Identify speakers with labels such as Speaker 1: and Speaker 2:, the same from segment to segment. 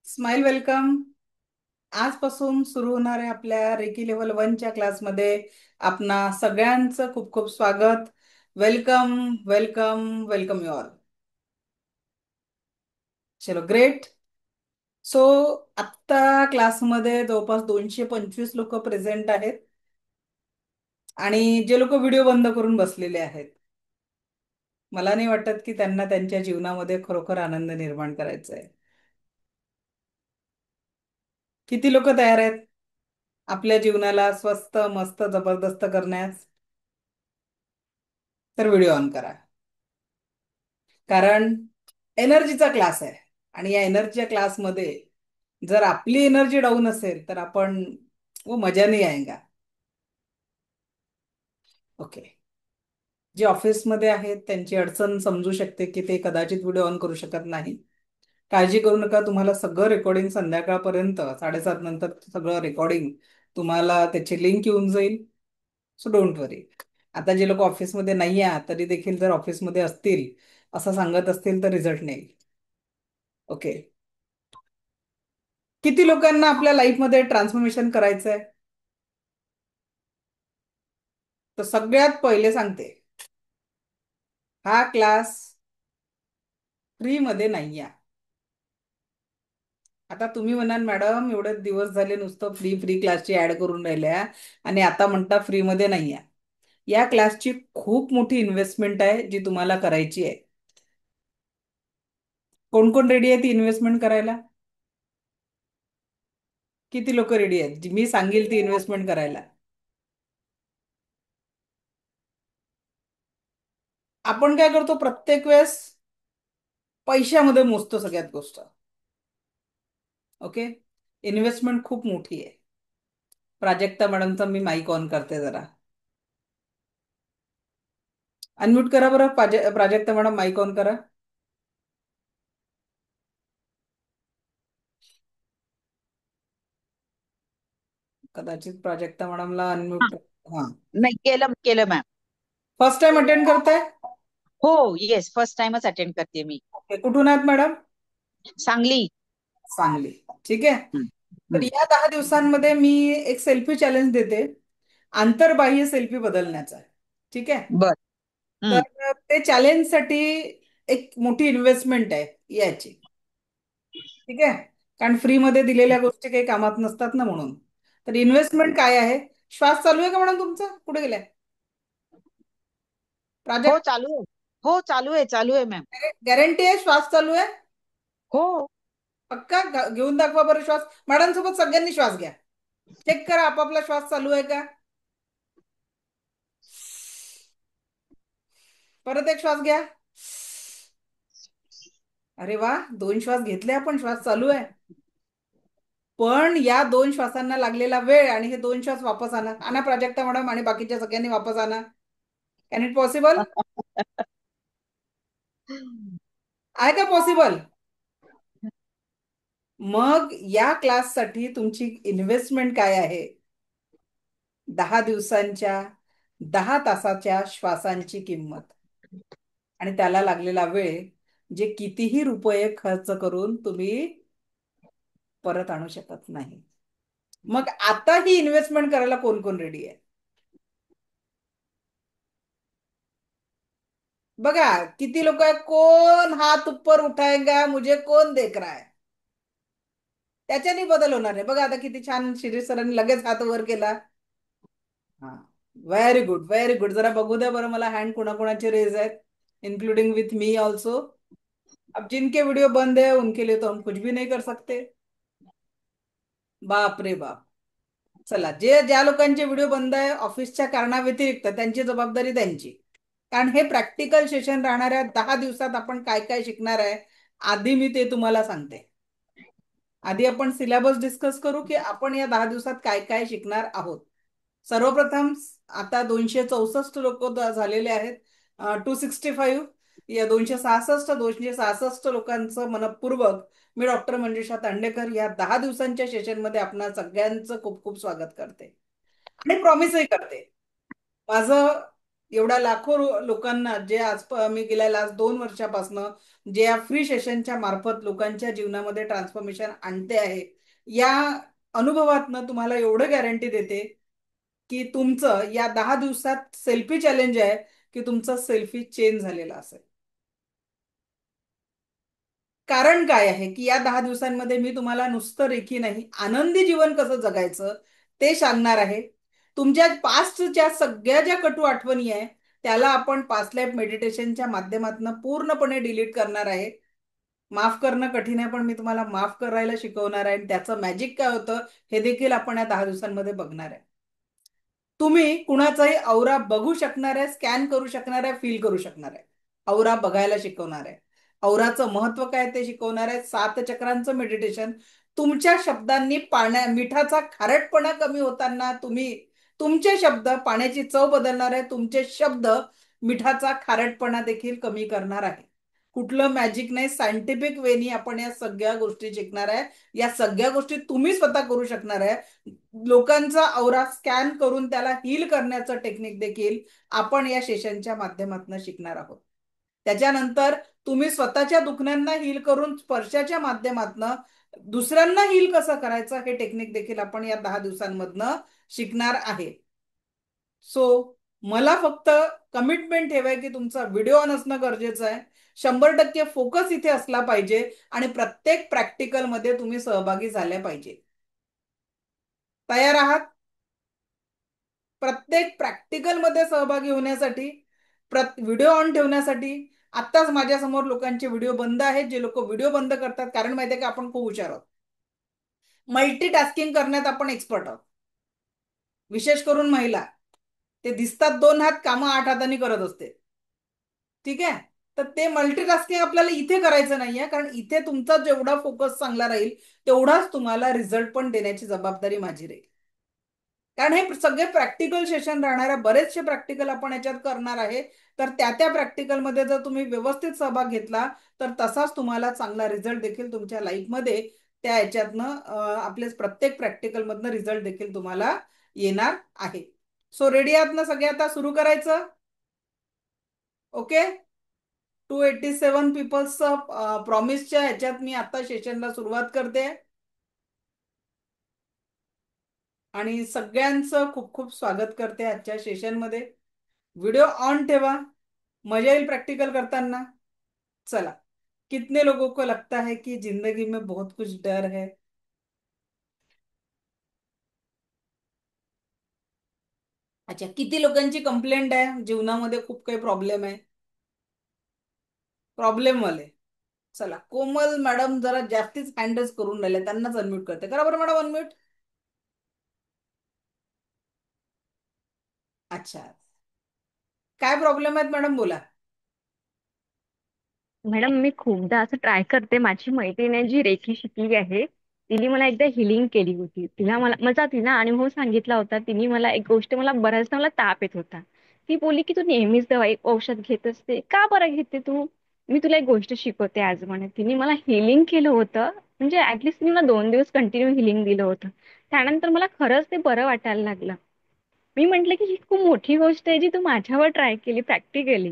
Speaker 1: Smile welcome. आजपासून सुरू होणाऱ्या आपल्या रेकी लेवल 1च्या क्लासमध्ये आपणा सगळ्यांचं खूप खूप स्वागत. Welcome, welcome, welcome you all. चलो ग्रेट. सो आत्ता क्लासमध्ये जवळपास 225 लोक प्रेझेंट आहेत आणि जे लोक व्हिडिओ बंद करून बसलेले आहेत, मला नाही वाटत की त्यांना त्यांच्या जीवनामध्ये खरोखर आनंद निर्माण करायचा आहे. किती लोक तयार आहेत आपल्या जीवनाला स्वस्त मस्त जबरदस्त करण्यास? तर व्हिडिओ ऑन करा, कारण एनर्जीचा क्लास आहे आणि या एनर्जीच्या क्लासमध्ये जर आपली एनर्जी डाऊन असेल तर आपण वो मजा नाही आएगा. ओके. जे ऑफिसमध्ये आहेत त्यांची अडचण समजू शकते की ते कदाचित व्हिडिओ ऑन करू शकत नाही. काळजी करू नका, तुम्हाला सगळं रेकॉर्डिंग संध्याकाळपर्यंत 7:30 नंतर सगळं रेकॉर्डिंग तुम्हाला त्याची लिंक येऊन जाईल. सो डोंट वरी. आता जे लोक ऑफिसमध्ये नाही आहेत तरी देखील जर ऑफिसमध्ये असतील असं सांगत असतील तर रिझल्ट नाही. ओके. किती लोकांना आपल्या लाईफमध्ये ट्रान्सफॉर्मेशन करायचं आहे? तर सगळ्यात पहिले सांगते, हा क्लास फ्री मध्ये नाही आहे. आता तुम्ही म्हणाल मॅडम एवढे दिवस झाले नुसतं फ्री फ्री क्लासची ऍड करून राहिल्या आणि आता म्हणता फ्री मध्ये नाही आहे. या क्लासची खूप मोठी इन्व्हेस्टमेंट आहे जी तुम्हाला करायची आहे. कोण कोण रेडी आहे ती इन्व्हेस्टमेंट करायला? किती लोक रेडी आहेत जी मी सांगेल ती इन्व्हेस्टमेंट करायला? आपण काय करतो प्रत्येक वेळेस, पैशामध्ये मोजतो सगळ्यात गोष्ट. ओके. इन्व्हेस्टमेंट खूप मोठी आहे. प्राजक्ता मॅडमचा मी माईक ऑन करते जरा. अनम्यूट करा बरं, प्राजक्ता मॅडम माईक ऑन करा. कदाचित प्राजक्ता मॅडमला
Speaker 2: हा,
Speaker 1: अनम्यूट. हा.
Speaker 2: नाही केलं केलं मॅम.
Speaker 1: फर्स्ट टाइम अटेंड करताय?
Speaker 2: हो, येस, फर्स्ट टाइमच अटेंड करते मी.
Speaker 1: ओके, कुठून आहात मॅडम?
Speaker 2: सांगली.
Speaker 1: सांगली. ठीक आहे.
Speaker 2: हं,
Speaker 1: तर
Speaker 2: हं.
Speaker 1: या 10 दिवसांमध्ये मी एक सेल्फी चॅलेंज देते, आंतरबाह्य सेल्फी बदलण्याचा. ठीक आहे.
Speaker 2: बर. हं.
Speaker 1: तर ते चॅलेंजसाठी एक मोठी इन्व्हेस्टमेंट आहे याची. ठीक आहे. कारण फ्रीमध्ये दिलेल्या गोष्टी काही कामात नसतात ना, म्हणून. तर इन्व्हेस्टमेंट काय आहे? श्वास चालू आहे का मॅडम तुमचा? कुठे गेलाय
Speaker 2: हो,
Speaker 1: प्राजक्त?
Speaker 2: चालू आहे. हो, चालू आहे मॅम.
Speaker 1: गॅरंटी आहे श्वास चालू आहे?
Speaker 2: हो.
Speaker 1: पक्का घेऊन दाखवा बरं श्वास. मॅडम सोबत सगळ्यांनी श्वास घ्या. चेक करा आपापला श्वास चालू आहे का. परत एक श्वास घ्या. अरे वा, 2 श्वास घेतले आपण, श्वास चालू आहे. पण या 2 श्वासांना लागलेला वेळ आणि हे 2 श्वास वापस आणा. आणा प्राजक्ता मॅडम आणि बाकीच्या सगळ्यांनी वापस आणा. Can it possible? आहे का पॉसिबल? मग या क्लाससाठी तुमची इन्व्हेस्टमेंट काय आहे? 10 दिवसांच्या 10 तासाच्या श्वासांची किंमत आणि त्याला लागलेला वेळ, जे कितीही रुपये खर्च करून तुम्ही परत आणू शकत नाही. मग आता ही इन्व्हेस्टमेंट करायला कोण कोण रेडी आहे? बघा किती लोक आहे. कोण हात ऊपर उठाएगा, मुझे कौन देख रहा है? त्याच्याने बदल होणार आहे. बघा आता किती छान शिरीष सरांनी लगेच हात वर केला. हा. Very good, very good. जरा बघू द्या बरं मला हँड कुणाकुणाचे रेज आहेत, इंक्लूडिंग विथ मी ऑल्सो. अब जिनके वीडियो बंद है उनके लिए तो हम कुछ भी नहीं कर सकते. बाप रे बाप. चला, ज्या लोकांचे व्हिडिओ बंद आहे ऑफिसच्या कारणाव्यतिरिक्त, त्यांची जबाबदारी त्यांची. कारण हे प्रॅक्टिकल सेशन राहणाऱ्या 10 दिवसात आपण काय काय शिकणार आहे, आधी मी ते तुम्हाला सांगते. आधी आपण सिलेबस डिस्कस करू की आपण या 10 दिवसात काय काय शिकणार आहोत. सर्वप्रथम, आता 264 लोक झालेले आहेत. 265, या 266 लोकांचं मनपूर्वक मी डॉक्टर मंजुषा तांडेकर या 10 दिवसांच्या सेशनमध्ये आपणा सगळ्यांचं खूप खूप स्वागत करते आणि प्रॉमिसही करते. माझं एवढ्या लाखो लोकांना जे आज मी गेल्या लास्ट 2 वर्षापासनं जे या फ्री सेशनच्या मार्फत लोकांच्या जीवनामध्ये ट्रान्सफॉर्मेशन आणते आहे, या अनुभवातनं तुम्हाला एवढं गॅरंटी देते की तुमचं या 10 दिवसात सेल्फी चॅलेंज आहे की तुमचं सेल्फी चेंज झालेला असेल. कारण काय आहे की या 10 दिवसांमध्ये मी तुम्हाला नुसतं रेखी नाही, आनंदी जीवन कसं जगायचं ते सांगणार आहे. तुमच्या पास्टच्या सगळ्या ज्या कटू आठवणी आहे त्याला आपण पास्ट लाईफ मेडिटेशनच्या माध्यमातून पूर्णपणे डिलीट करणार आहे. माफ करणं कठीण आहे, पण मी तुम्हाला माफ करायला शिकवणार आहे आणि त्याचं मॅजिक काय होतं हे देखील आपण या 10 दिवसांमध्ये बघणार आहे. तुम्ही कुणाचाही औरा बघू शकणार आहे, स्कॅन करू शकणार आहे, फील करू शकणार आहे. औरा बघायला शिकवणार आहे. औराचं महत्व काय ते शिकवणार आहे. 7 चक्रांचं मेडिटेशन. तुमच्या शब्दांनी मिठाचा खारटपणा कमी होताना तुम्ही तुमचे शब्द पाण्याची चव बदलणार आहे. तुमचे शब्द मिठाचा खारटपणा देखील कमी करणार आहे. कुठलं मॅजिक नाही, सायंटिफिक वेनी आपण या सगळ्या गोष्टी शिकणार आहे. या सगळ्या गोष्टी तुम्ही स्वतः करू शकणार आहे. लोकांचा औरा स्कॅन करून त्याला हील करण्याचं टेक्निक देखील आपण या सेशनच्या माध्यमातून शिकणार आहोत. त्याच्यानंतर तुम्ही स्वतःच्या दुखण्यांना हील करून स्पर्शाच्या माध्यमातून दुसऱ्यांना हील कसं करायचं हे टेक्निक देखील आपण या 10 दिवसांमधनं शिकणार आहे. सो मला फक्त कमिटमेंट ठेवाय की तुमचा व्हिडिओ ऑन असणं गरजेचं आहे. 100% फोकस इथे असला पाहिजे आणि प्रत्येक प्रॅक्टिकल मध्ये तुम्ही सहभागी झाले पाहिजे. तयार आहात? प्रत्येक प्रॅक्टिकल मध्ये सहभागी होण्यासाठी, व्हिडिओ ऑन ठेवण्यासाठी आत्ताच माझ्या समोर लोकांचे व्हिडिओ बंद आहेत. जे लोक व्हिडिओ बंद करतात कारण माहितीये का आपण खूप हुशार आहोत. मल्टीटास्किंग करण्यात आपण एक्सपर्ट आहोत. विशेष करून महिला. ते दिसतात 2 हात, कामं 8 हातांनी करत असते. ठीक आहे. तर ते मल्टीटास्किंग आपल्याला इथे करायचं नाहीये, कारण इथे तुमचा जेवढा फोकस चांगला राहील तेवढाच तुम्हाला रिझल्ट पण देण्याची जबाबदारी माझी राहील. कारण हे सगळे प्रॅक्टिकल सेशन राहणार आहे. बरेचसे प्रॅक्टिकल आपण याच्यात करणार आहे. तर त्या त्या प्रॅक्टिकलमध्ये जर तुम्ही व्यवस्थित सहभाग घेतला तर तसाच तुम्हाला चांगला रिझल्ट देखील तुमच्या लाईफमध्ये त्या याच्यातनं आपले प्रत्येक प्रॅक्टिकलमधनं रिझल्ट देखील तुम्हाला येणार आहे. सो रेडी आहात ना सगळे आता सुरू करायचं? ओके. 287 पीपल्स प्रॉमिसच्या ह्याच्यात मी आता सेशनला सुरुवात करते आणि सगळ्यांचं खूप खूप स्वागत करते आजच्या सेशनमध्ये. व्हिडिओ ऑन ठेवा, मजा येईल प्रैक्टिकल करताना. चला, कितने लोगों को लगता है कि जिंदगी में बहुत कुछ डर है? अच्छा, किती लोकांची कंप्लेंट आहे जीवनामध्ये खूप काही प्रॉब्लेम आहे? प्रॉब्लेम वाले. चला, कोमल मॅडम जरा जास्तीच हँडल्स करून राहिले, त्यांनाच अनम्यूट करते. करा बरं मॅडम अनम्यूट. अच्छा, काय प्रॉब्लेम आहेत मॅडम बोला.
Speaker 3: मॅडम मी खूपदा असं ट्राय करते. माझी मैत्रीण आहे जी रेकी शिकली आहे, तिने मला एकदा हिलिंग केली होती. मला तिला अनुभव सांगितला होता. तिने मला एक गोष्ट, बऱ्याचदा मला ताप येत होता. ती बोलली की तू नेहमीच औषध घेत असते, का बरं घेते तू? मी तुला एक गोष्ट शिकवते आज म्हणे. तिने मला हिलिंग केलं होतं. म्हणजे ऍटलिस्ट तिने मला 2 दिवस कंटिन्यू हिलिंग दिलं होतं. त्यानंतर मला खरंच ते बरं वाटायला लागलं. मी म्हंटल की ही खूप मोठी गोष्ट आहे जी तू माझ्यावर ट्राय केली प्रॅक्टिकली.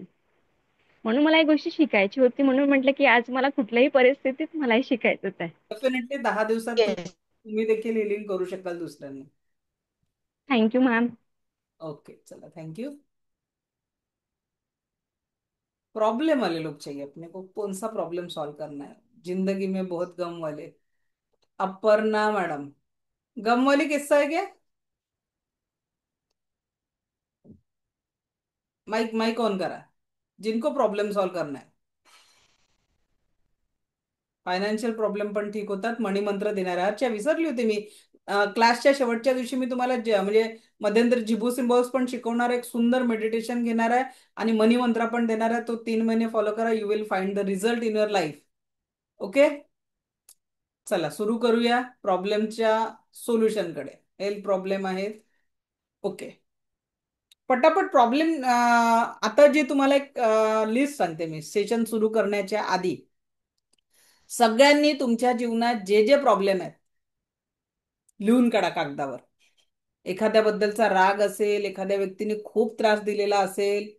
Speaker 3: म्हणून मला एक गोष्ट शिकायची होती. म्हणून म्हटलं की आज मला कुठल्याही परिस्थितीत मलाही शिकायचंच आहे.
Speaker 1: डेफिनेटली 10 दिवसात
Speaker 2: येस.
Speaker 1: तुम्ही देखील हिलिंग करू शकाल दुसऱ्यांना.
Speaker 3: Thank you ma'am.
Speaker 1: ओके, चला, थैंक यू. प्रॉब्लम वाले लोग चाहिए अपने को, कौन सा प्रॉब्लम सॉल्व करना है जिंदगी में? बहुत गम वाले. अपर्णा मैडम, गम वाली किस्सा है क्या? माइक माइक ऑन करा. जिनको प्रॉब्लेम सॉल्व करना है. फायनान्शियल प्रॉब्लेम पण ठीक होतात. मणिमंत्र देणार आहे. अच्छा, विसरली होती मी. क्लासच्या शेवटच्या दिवशी मी तुम्हाला म्हणजे मध्यंतरी जिबू सिम्बॉल्स पण शिकवणार आहे. एक सुंदर मेडिटेशन घेणार आहे आणि मनी मंत्र पण देणार आहे. तो 3 महिने फॉलो करा. You will find the result in your life. Okay. चला सुरू करूया प्रॉब्लेमच्या सोल्युशनकडे. हेल्थ प्रॉब्लेम आहेत. ओके, पटापट प्रॉब्लेम. आता जे तुम्हाला एक लिस्ट सांगते मी सेशन सुरू करण्याच्या आधी. सगळ्यांनी तुमच्या जीवनात जे जे प्रॉब्लेम आहेत लिहून काढा कागदावर. एखाद्याबद्दलचा राग असेल, एखाद्या व्यक्तीने खूप त्रास दिलेला असेल,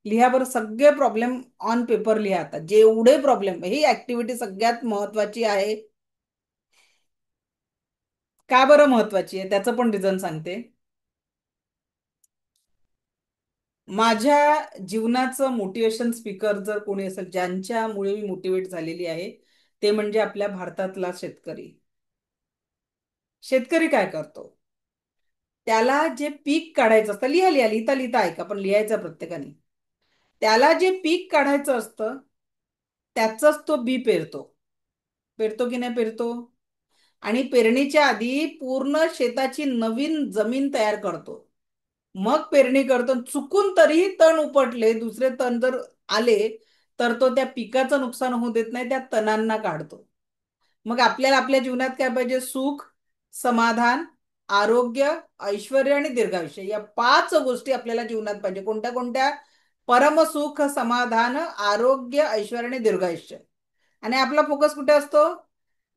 Speaker 1: लिहा बरं सगळे प्रॉब्लेम ऑन पेपर लिहा. आता जेवढे प्रॉब्लेम, ही ऍक्टिव्हिटी सगळ्यात महत्वाची आहे. का बरं महत्वाची आहे त्याचं पण रिझन सांगते. माझ्या जीवनाचं मोटिवेशन स्पीकर जर कोणी असेल ज्यांच्यामुळे मी मोटिवेट झालेली आहे, ते म्हणजे आपल्या भारतातला शेतकरी. शेतकरी काय करतो, त्याला जे पीक काढायचं असतं, लिहा लिहा लिहिता लिहिता ऐका, पण लिहायचं प्रत्येकाने. त्याला जे पीक काढायचं असतं त्याचंच तो बी पेरतो. पेरतो की नाही पेरतो? आणि पेरणीच्या आधी पूर्ण शेताची नवीन जमीन तयार करतो. मग पेरणी करतो. चुकून तरी तण उपटले, दुसरे तण जर आले, तर तो त्या पिकाचं नुकसान होऊ देत नाही, त्या तणांना काढतो. मग आपल्याला आपल्या जीवनात काय पाहिजे? सुख, समाधान, आरोग्य, ऐश्वर्य आणि दीर्घायुष्य, या 5 गोष्टी आपल्याला जीवनात पाहिजे. कोणत्या कोणत्या? परमसुख, समाधान, आरोग्य, ऐश्वर्य आणि दीर्घायुष्य. आणि आपला फोकस कुठे असतो?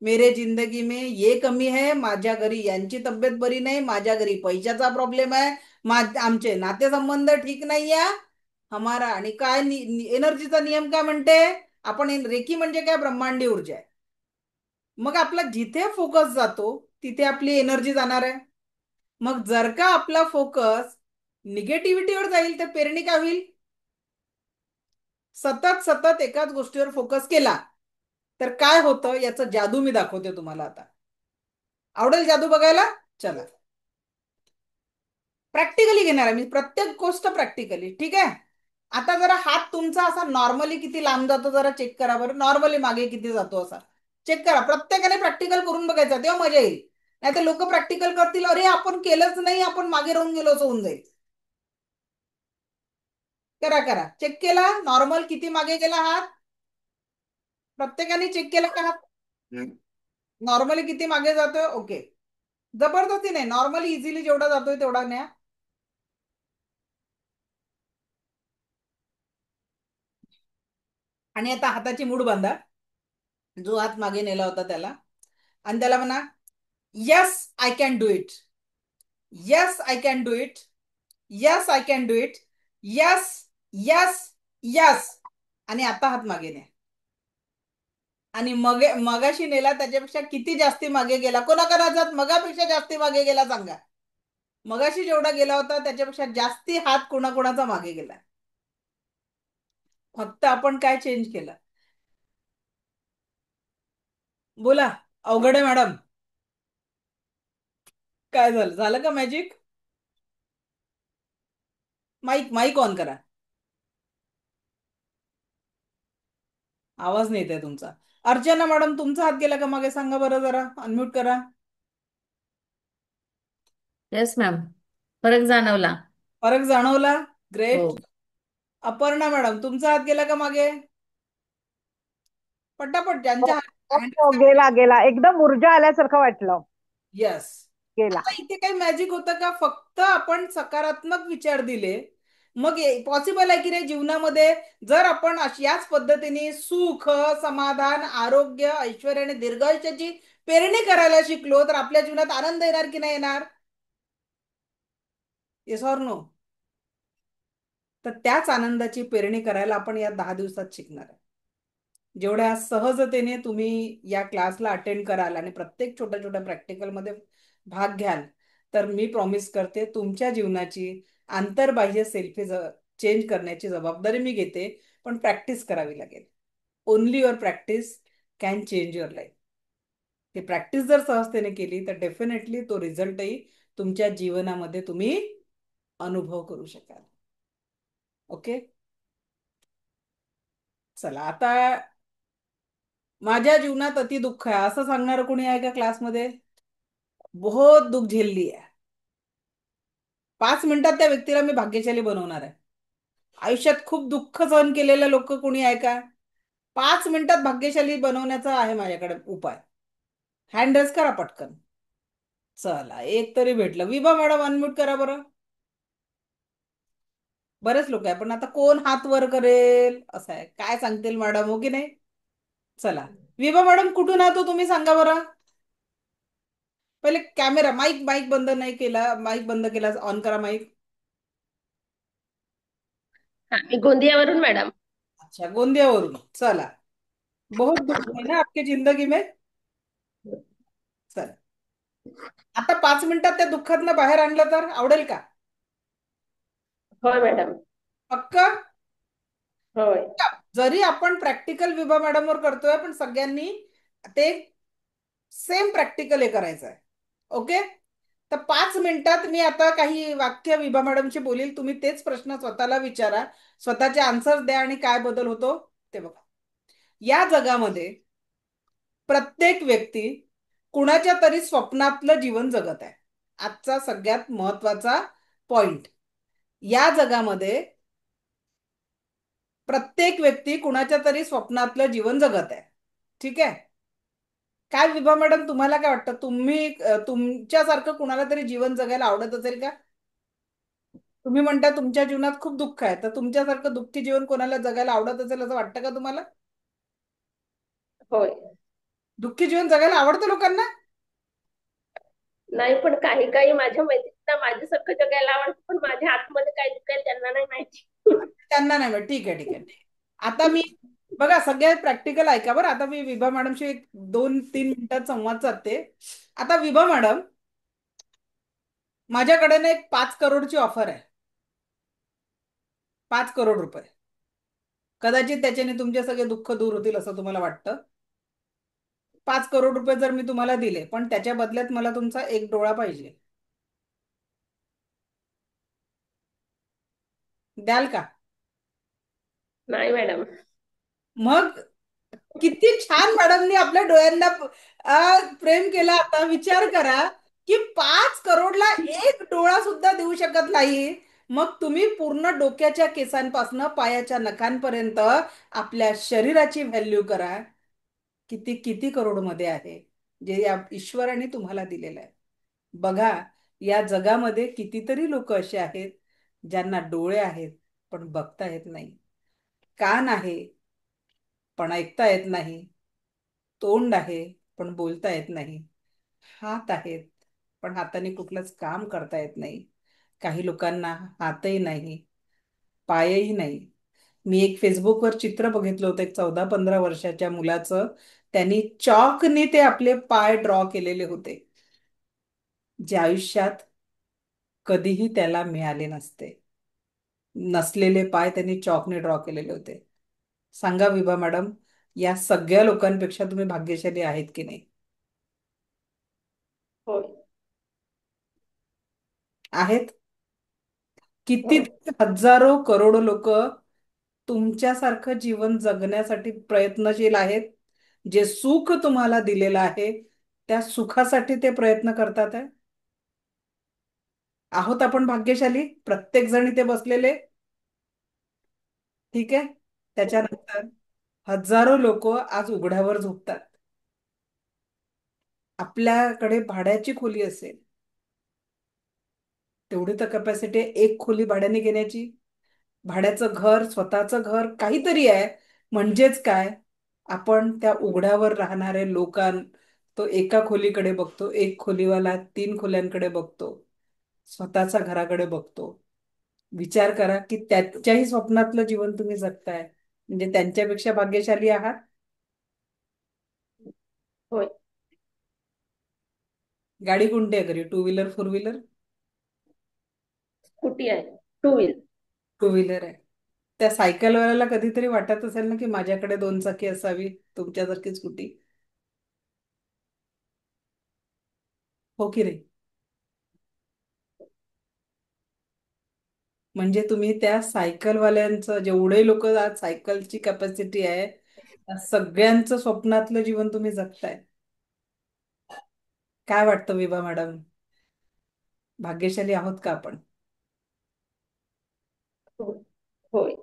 Speaker 1: मेरे जिंदगी में ये कमी है, माझ्या घरी यांची तब्येत बरी नाही, माझ्या घरी पैशाचा प्रॉब्लेम आहे, आमचे नातेसंबंध ठीक नाही आहे. हमारा आणि काय एनर्जीचा नियम काय म्हणते? आपण रेकी म्हणजे काय? ब्रह्मांडी ऊर्जा आहे. मग आपला जिथे फोकस जातो तिथे आपली एनर्जी जाणार आहे. मग जर का आपला फोकस निगेटिव्हिटीवर जाईल तर पेरणी काय होईल? सतत सतत एकाच गोष्टीवर फोकस केला तर काय होतं याचं जादू मी दाखवते तुम्हाला आता. आवडेल जादू बघायला? चला, प्रॅक्टिकली घेणार आहे मी प्रत्येक गोष्ट प्रॅक्टिकली. ठीक आहे? आता जरा हात तुमचा असा नॉर्मली किती लांब जातो जरा चेक करा बरं. नॉर्मली मागे किती जातो असा चेक करा. प्रत्येकाने प्रॅक्टिकल करून बघायचं, तेव्हा मजा येईल. नाही तर लोक प्रॅक्टिकल करतील, अरे आपण केलंच नाही, आपण मागे राहून गेलो, असं होऊन जाईल. करा करा, चेक केला नॉर्मल किती मागे गेला हात? प्रत्येकाने चेक केला का हात? नॉर्मली किती मागे जातोय? ओके, जबरदस्ती नाही, नॉर्मली इझिली जेवढा जातोय तेवढा न्या. आणि आता हाताची मूठ बांधा, जो हात मागे नेला होता त्याला, आणि त्याला म्हणा, yes I can do it, yes I can do it, yes I can do it, yes, yes, yes. आणि आता हात मागे न्या. आणि मगाशी नेला त्याच्यापेक्षा किती जास्ती मागे गेला? कोणाकोणाचा मगापेक्षा जास्ती मागे गेला सांगा. मगाशी जेवढा गेला होता त्याच्यापेक्षा जास्ती हात कोणाकोणाचा मागे गेला. फक्त आपण काय चेंज केलं? बोला. अवघड आहे मॅडम. काय झालं? झालं का मॅजिक? माईक माईक ऑन करा. आवाज नाही येत आहे तुमचा. अर्चना मॅडम, तुमचा हात गेला का मागे? सांगा बरं, जरा अनम्यूट करा.
Speaker 4: येस मॅम, फरक जाणवला.
Speaker 1: फरक जाणवला?
Speaker 4: हो.
Speaker 1: ग्रेट. अपर्णा मॅडम, तुमचा हात गेला का मागे? पटापट ज्यांच्या
Speaker 2: हो, गेला गेला, एकदम ऊर्जा आल्यासारखं वाटलं.
Speaker 1: यस.
Speaker 2: गेला.
Speaker 1: आता इथे काही मॅजिक होतं का? फक्त आपण सकारात्मक विचार दिले, मग पॉसिबल आहे की नाही जीवनामध्ये? जर आपण याच पद्धतीने सुख, समाधान, आरोग्य, ऐश्वर्य आणि दीर्घायुष्याची पेरणी करायला शिकलो तर आपल्या जीवनात आनंद येणार की नाही येणार? Yes or no? तर त्याच आनंदाची पेरणी करायला आपण या 10 दिवसात शिकणार आहे. जेवढ्या सहजतेने तुम्ही या क्लासला अटेंड कराल आणि प्रत्येक छोट्या छोट्या प्रॅक्टिकलमध्ये भाग घ्याल, तर मी प्रॉमिस करते तुमच्या जीवनाची आंतरबाह्य सेल्फी चेंज करण्याची जबाबदारी मी घेते. पण प्रॅक्टिस करावी लागेल. Only your practice can change your life. ती प्रॅक्टिस जर सहजतेने केली तर डेफिनेटली तो रिझल्टही तुमच्या जीवनामध्ये तुम्ही अनुभव करू शकाल. ओके, चला. आता माझ्या जीवनात अति दुःख आहे असं सांगणार कोणी आहे का क्लासमध्ये? बहुत दुःख झेल लिया है. 5 मिनिटात त्या व्यक्तीला मी भाग्यशाली बनवणार आहे. आयुष्यात खूप दुःख सहन केलेले लोक कोणी आहे का? 5 मिनिटात भाग्यशाली बनवण्याचा आहे माझ्याकडे उपाय. हँड रेस करा पटकन. चला, एक तरी भेटलं. विभा मॅडम, अनम्यूट करा बरं. बरेच लोक आहे, पण आता कोण हात वर करेल असं आहे. काय सांगतील मॅडम, हो की नाही? चला, विभा मॅडम कुठून आहात हो तुम्ही? सांगा बरं. पहिले कॅमेरा, माईक माईक बंद नाही केला, माईक बंद केला, ऑन करा माईक.
Speaker 5: हा, मी गोंदियावरून मॅडम.
Speaker 1: अच्छा, गोंदियावरून. चला, बहुत दुख है ना आपकी जिंदगी में. चला, आता 5 मिनिटात त्या दुःखातनं बाहेर आणलं तर आवडेल का?
Speaker 5: होय मॅडम.
Speaker 1: पक्क.
Speaker 5: होय.
Speaker 1: जरी आपण प्रॅक्टिकल विभा मॅडमवर करतोय, पण सगळ्यांनी ते सेम प्रॅक्टिकल हे करायचं आहे. ओके. तर 5 मिनिटात मी आता काही वाक्य विभा मॅडमशी बोलील, तुम्ही तेच प्रश्न स्वतःला विचारा, स्वतःचे आन्सर द्या आणि काय बदल होतो ते बघा. या जगामध्ये प्रत्येक व्यक्ती कुणाच्या तरी स्वप्नातलं जीवन जगत आहे. आजचा सगळ्यात महत्वाचा पॉइंट. या जगामध्ये प्रत्येक व्यक्ती कुणाच्या तरी स्वप्नातलं जीवन जगत आहे. ठीक आहे. काय विभा मॅडम, तुम्हाला काय वाटतं, तुम्ही तुमच्यासारखं कुणाला तरी जीवन जगायला आवडत असेल का? तुम्ही म्हणता तुमच्या जीवनात खूप दुःख आहे, तर तुमच्यासारखं दुःखी जीवन कोणाला जगायला आवडत असेल असं वाटतं का तुम्हाला?
Speaker 5: होय.
Speaker 1: दुःखी जीवन जगायला आवडतं लोकांना?
Speaker 5: नाही, पण काही काही माझ्या मैत्रिणींना माझ्यासारखं जगायला आवडतं, पण माझ्या आतमध्ये काय दुखेल त्यांना नाही माहिती.
Speaker 1: त्यांना नाही माहित. ठीक आहे, ठीक आहे, ठीक आहे. आता मी बघा, सगळ्यात प्रॅक्टिकल ऐका बरं. आता मी विभा मॅडमशी 2-3 मिनिटात संवाद साधते. आता विभा मॅडम, माझ्याकडे ना एक 5 करोडची ऑफर आहे. 5 करोड रुपये. कदाचित त्याच्याने तुमचे सगळे दुःख दूर होतील असं तुम्हाला वाटतं. 5 करोड रुपये जर मी तुम्हाला दिले, पण त्याच्या बदल्यात मला तुमचा एक डोळा पाहिजे, द्याल का?
Speaker 5: नाही मॅडम.
Speaker 1: मग किती छान मॅडमनी आपल्या डोळ्यांना प्रेम केला. आता विचार करा की 5 करोडला एक डोळा सुद्धा देऊ शकत नाही. मग तुम्ही पूर्ण डोक्याच्या केसांपासून पायाच्या नखांपर्यंत आपल्या शरीराची व्हॅल्यू करा. किती किती करोडमध्ये आहे जे या ईश्वराने तुम्हाला दिलेलं आहे. बघा, या जगामध्ये कितीतरी लोक असे आहेत ज्यांना डोळे आहेत पण बघता येत नाही, कान आहे पण ऐकता येत नाही, तोंड आहे पण बोलता येत नाही, हात आहेत पण हाताने कुठलंच काम करता येत नाही, काही लोकांना हातही नाही, पायही नाही. मी एक फेसबुकवर चित्र बघितलं होतं, एक 14-15 वर्षाच्या मुलाचं. त्यांनी चॉकने ते आपले पाय ड्रॉ केलेले होते, जे आयुष्यात कधीही त्याला मिळाले नसलेले पाय त्यांनी चॉकने ड्रॉ केलेले होते. सांगा विभा मॅडम, या सगळ्या लोकांपेक्षा तुम्ही भाग्यशाली आहेत की नाही?
Speaker 5: होय.
Speaker 1: आहेत. किती
Speaker 5: होय.
Speaker 1: हजारो करोडो लोक तुमच्यासारखं जीवन जगण्यासाठी प्रयत्नशील आहेत. जे सुख तुम्हाला दिलेलं आहे त्या सुखासाठी ते प्रयत्न करतात आहे. आहोत आपण भाग्यशाली प्रत्येक जण इथे बसलेले. ठीक आहे. त्याच्यानंतर हजारो लोक आज उघड्यावर झोपतात. आपल्याकडे भाड्याची खोली असेल, तेवढी तर कॅपॅसिटी एक खोली भाड्याने घेण्याची. भाड्याचं घर, स्वतःचं घर काहीतरी आहे. म्हणजेच काय, आपण त्या उघड्यावर राहणारे लोकां, तो एका खोलीकडे बघतो, एक खोलीवाला 3 खोल्यांकडे बघतो, स्वतःच्या घराकडे बघतो. विचार करा की त्याच्याही स्वप्नातलं जीवन तुम्ही जगताय, म्हणजे त्यांच्यापेक्षा भाग्यशाली आहात.
Speaker 5: होय.
Speaker 1: गाडी कोणती आहे घरी, 2 व्हीलर 4 व्हीलर?
Speaker 5: स्कूटी आहे. 2 व्हीलर.
Speaker 1: 2 व्हीलर आहे. त्या सायकलवाल्याला कधीतरी वाटत असेल ना की माझ्याकडे 2 चाकी असावी, तुमच्यासारखी स्कूटी. हो की नाही? म्हणजे तुम्ही त्या सायकलवाल्यांचं, जेवढे लोक आज सायकलची कॅपॅसिटी आहे, त्या सगळ्यांचं स्वप्नातलं जीवन तुम्ही जगताय. काय वाटतं विभा मॅडम, भाग्यशाली आहोत का आपण?
Speaker 5: होय. होय.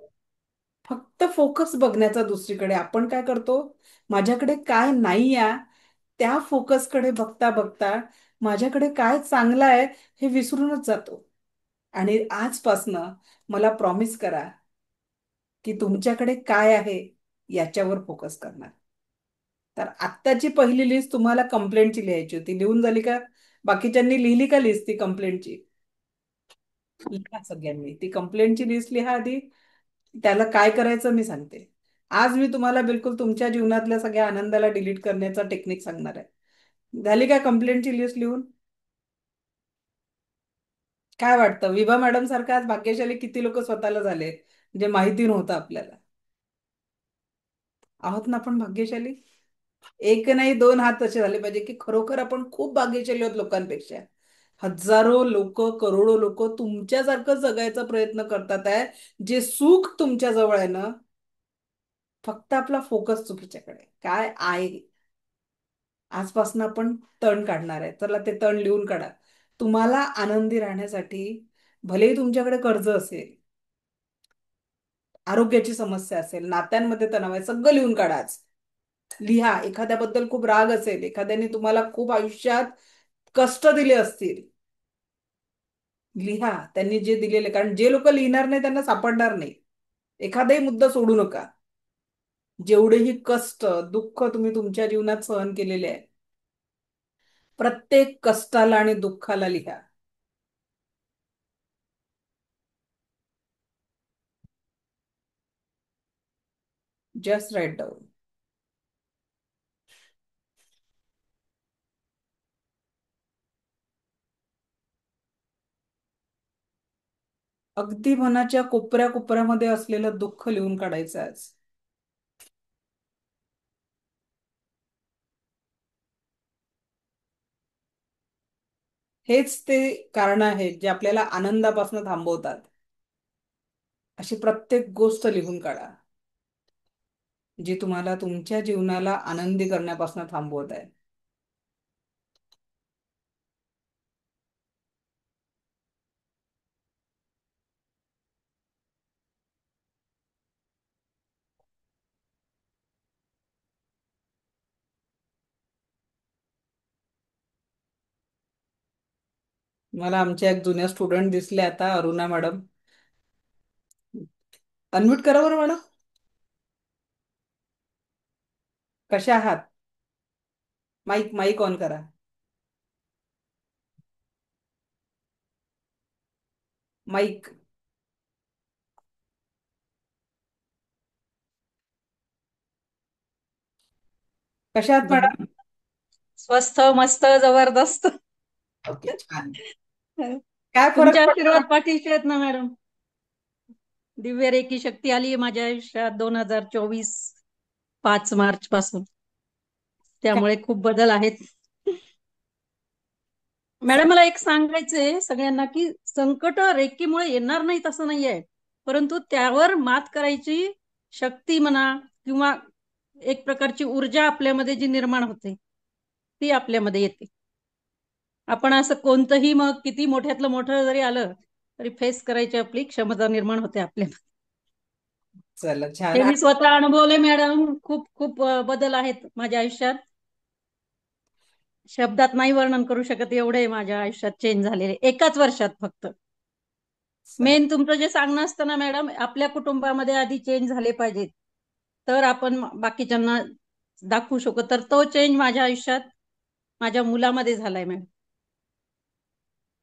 Speaker 1: फक्त फोकस बघण्याचा दुसरीकडे. आपण काय करतो, माझ्याकडे काय नाही या त्या फोकसकडे बघता बघता माझ्याकडे काय चांगलं आहे हे विसरूनच जातो. आणि आजपासनं मला प्रॉमिस करा की तुमच्याकडे काय आहे याच्यावर फोकस करणार. तर आत्ताची पहिली लिस्ट तुम्हाला कंप्लेंटची लिहायची होती, लिहून झाली का? बाकीच्यांनी लिहिली का लिस्ट ती कंप्लेंटची? लिहा सगळ्यांनी ती कंप्लेंटची लिस्ट लिहा आधी. त्याला काय करायचं मी सांगते. आज मी तुम्हाला बिलकुल तुमच्या जीवनातल्या सगळ्या आनंदाला डिलीट करण्याचा टेक्निक सांगणार आहे. झाली का कंप्लेंटची लिस्ट लिहून? काय वाटतं, विभा मॅडम सारखं आज भाग्यशाली किती लोक स्वतःला झाले जे माहिती नव्हतं आपल्याला? आहोत ना आपण भाग्यशाली? एक नाही दोन हात तसे झाले पाहिजे की खरोखर आपण खूप भाग्यशाली आहोत लोकांपेक्षा. हजारो लोक, करोडो लोक तुमच्यासारखं जगायचा प्रयत्न करतात आहे, जे सुख तुमच्या जवळ आहे ना, फक्त आपला फोकस चुकीच्याकडे काय आहे. आजपासून आपण तण काढणार आहे. चला ते तण लिहून काढा. तुम्हाला आनंदी राहण्यासाठी भलेही तुमच्याकडे कर्ज असेल, आरोग्याची समस्या असेल, नात्यांमध्ये तणाव आहे, सगळं लिहून काढा आज. लिहा. एखाद्याबद्दल खूप राग असेल, एखाद्याने तुम्हाला खूप आयुष्यात कष्ट दिले असतील, लिहा त्यांनी जे दिलेले. कारण जे लोक लिहिणार नाही त्यांना सापडणार नाही. एखादाही मुद्दा सोडू नका. जेवढेही कष्ट, दुःख तुम्ही तुमच्या जीवनात सहन केलेले आहे, प्रत्येक कष्टाला आणि दुःखाला लिहा. Just write down. अगदी मनाच्या कोपऱ्या कोपऱ्यामध्ये असलेलं दुःख लिहून काढायचं आज. हेच ते कारण आहेत जे आपल्याला आनंदापासून थांबवतात. अशी प्रत्येक गोष्ट लिहून काढा जी तुम्हाला तुमच्या जीवनाला आनंदी करण्यापासून थांबवत आहे. मला आमच्या एक जुन्या स्टुडंट दिसले आता, अरुणा मॅडम. अनम्यूट करा बरं मॅडम. कशा आहात? माईक माईक ऑन करा. माईक. कशा आहात
Speaker 6: गुड
Speaker 1: मॅडम?
Speaker 6: स्वस्थ मस्त जबरदस्त.
Speaker 1: ओके, छान. काय फरक
Speaker 6: तुमच्या
Speaker 1: पडला?
Speaker 6: आशीर्वाद पाठीशी आहेत ना मॅडम. दिव्य रेकी शक्ती आली माझ्या आयुष्यात 2024 5 मार्च पासून. त्यामुळे खूप बदल आहेत. मॅडम मला एक सांगायचंय सगळ्यांना की संकट रेकीमुळे येणार नाहीत असं नाहीये, परंतु त्यावर मात करायची शक्ती म्हणा किंवा एक प्रकारची ऊर्जा आपल्यामध्ये जी निर्माण होते ती आपल्यामध्ये येते. आपण असं कोणतंही मग किती मोठ्यातलं मोठं जरी आलं तरी फेस करायची आपली क्षमता निर्माण होते आपल्यामध्ये.
Speaker 1: चला छान.
Speaker 6: हे मी स्वतः अनुभवले मॅडम. खूप खूप बदल आहेत माझ्या आयुष्यात. शब्दात नाही वर्णन करू शकत एवढे माझ्या आयुष्यात चेंज झालेले एकाच वर्षात फक्त.
Speaker 1: चला.
Speaker 6: मेन तुमचं जे सांगणं असतं ना मॅडम, आपल्या कुटुंबामध्ये आधी चेंज झाले पाहिजेत तर आपण बाकीच्यांना दाखवू शकतो. तर तो चेंज माझ्या आयुष्यात माझ्या मुलामध्ये झालाय मॅडम.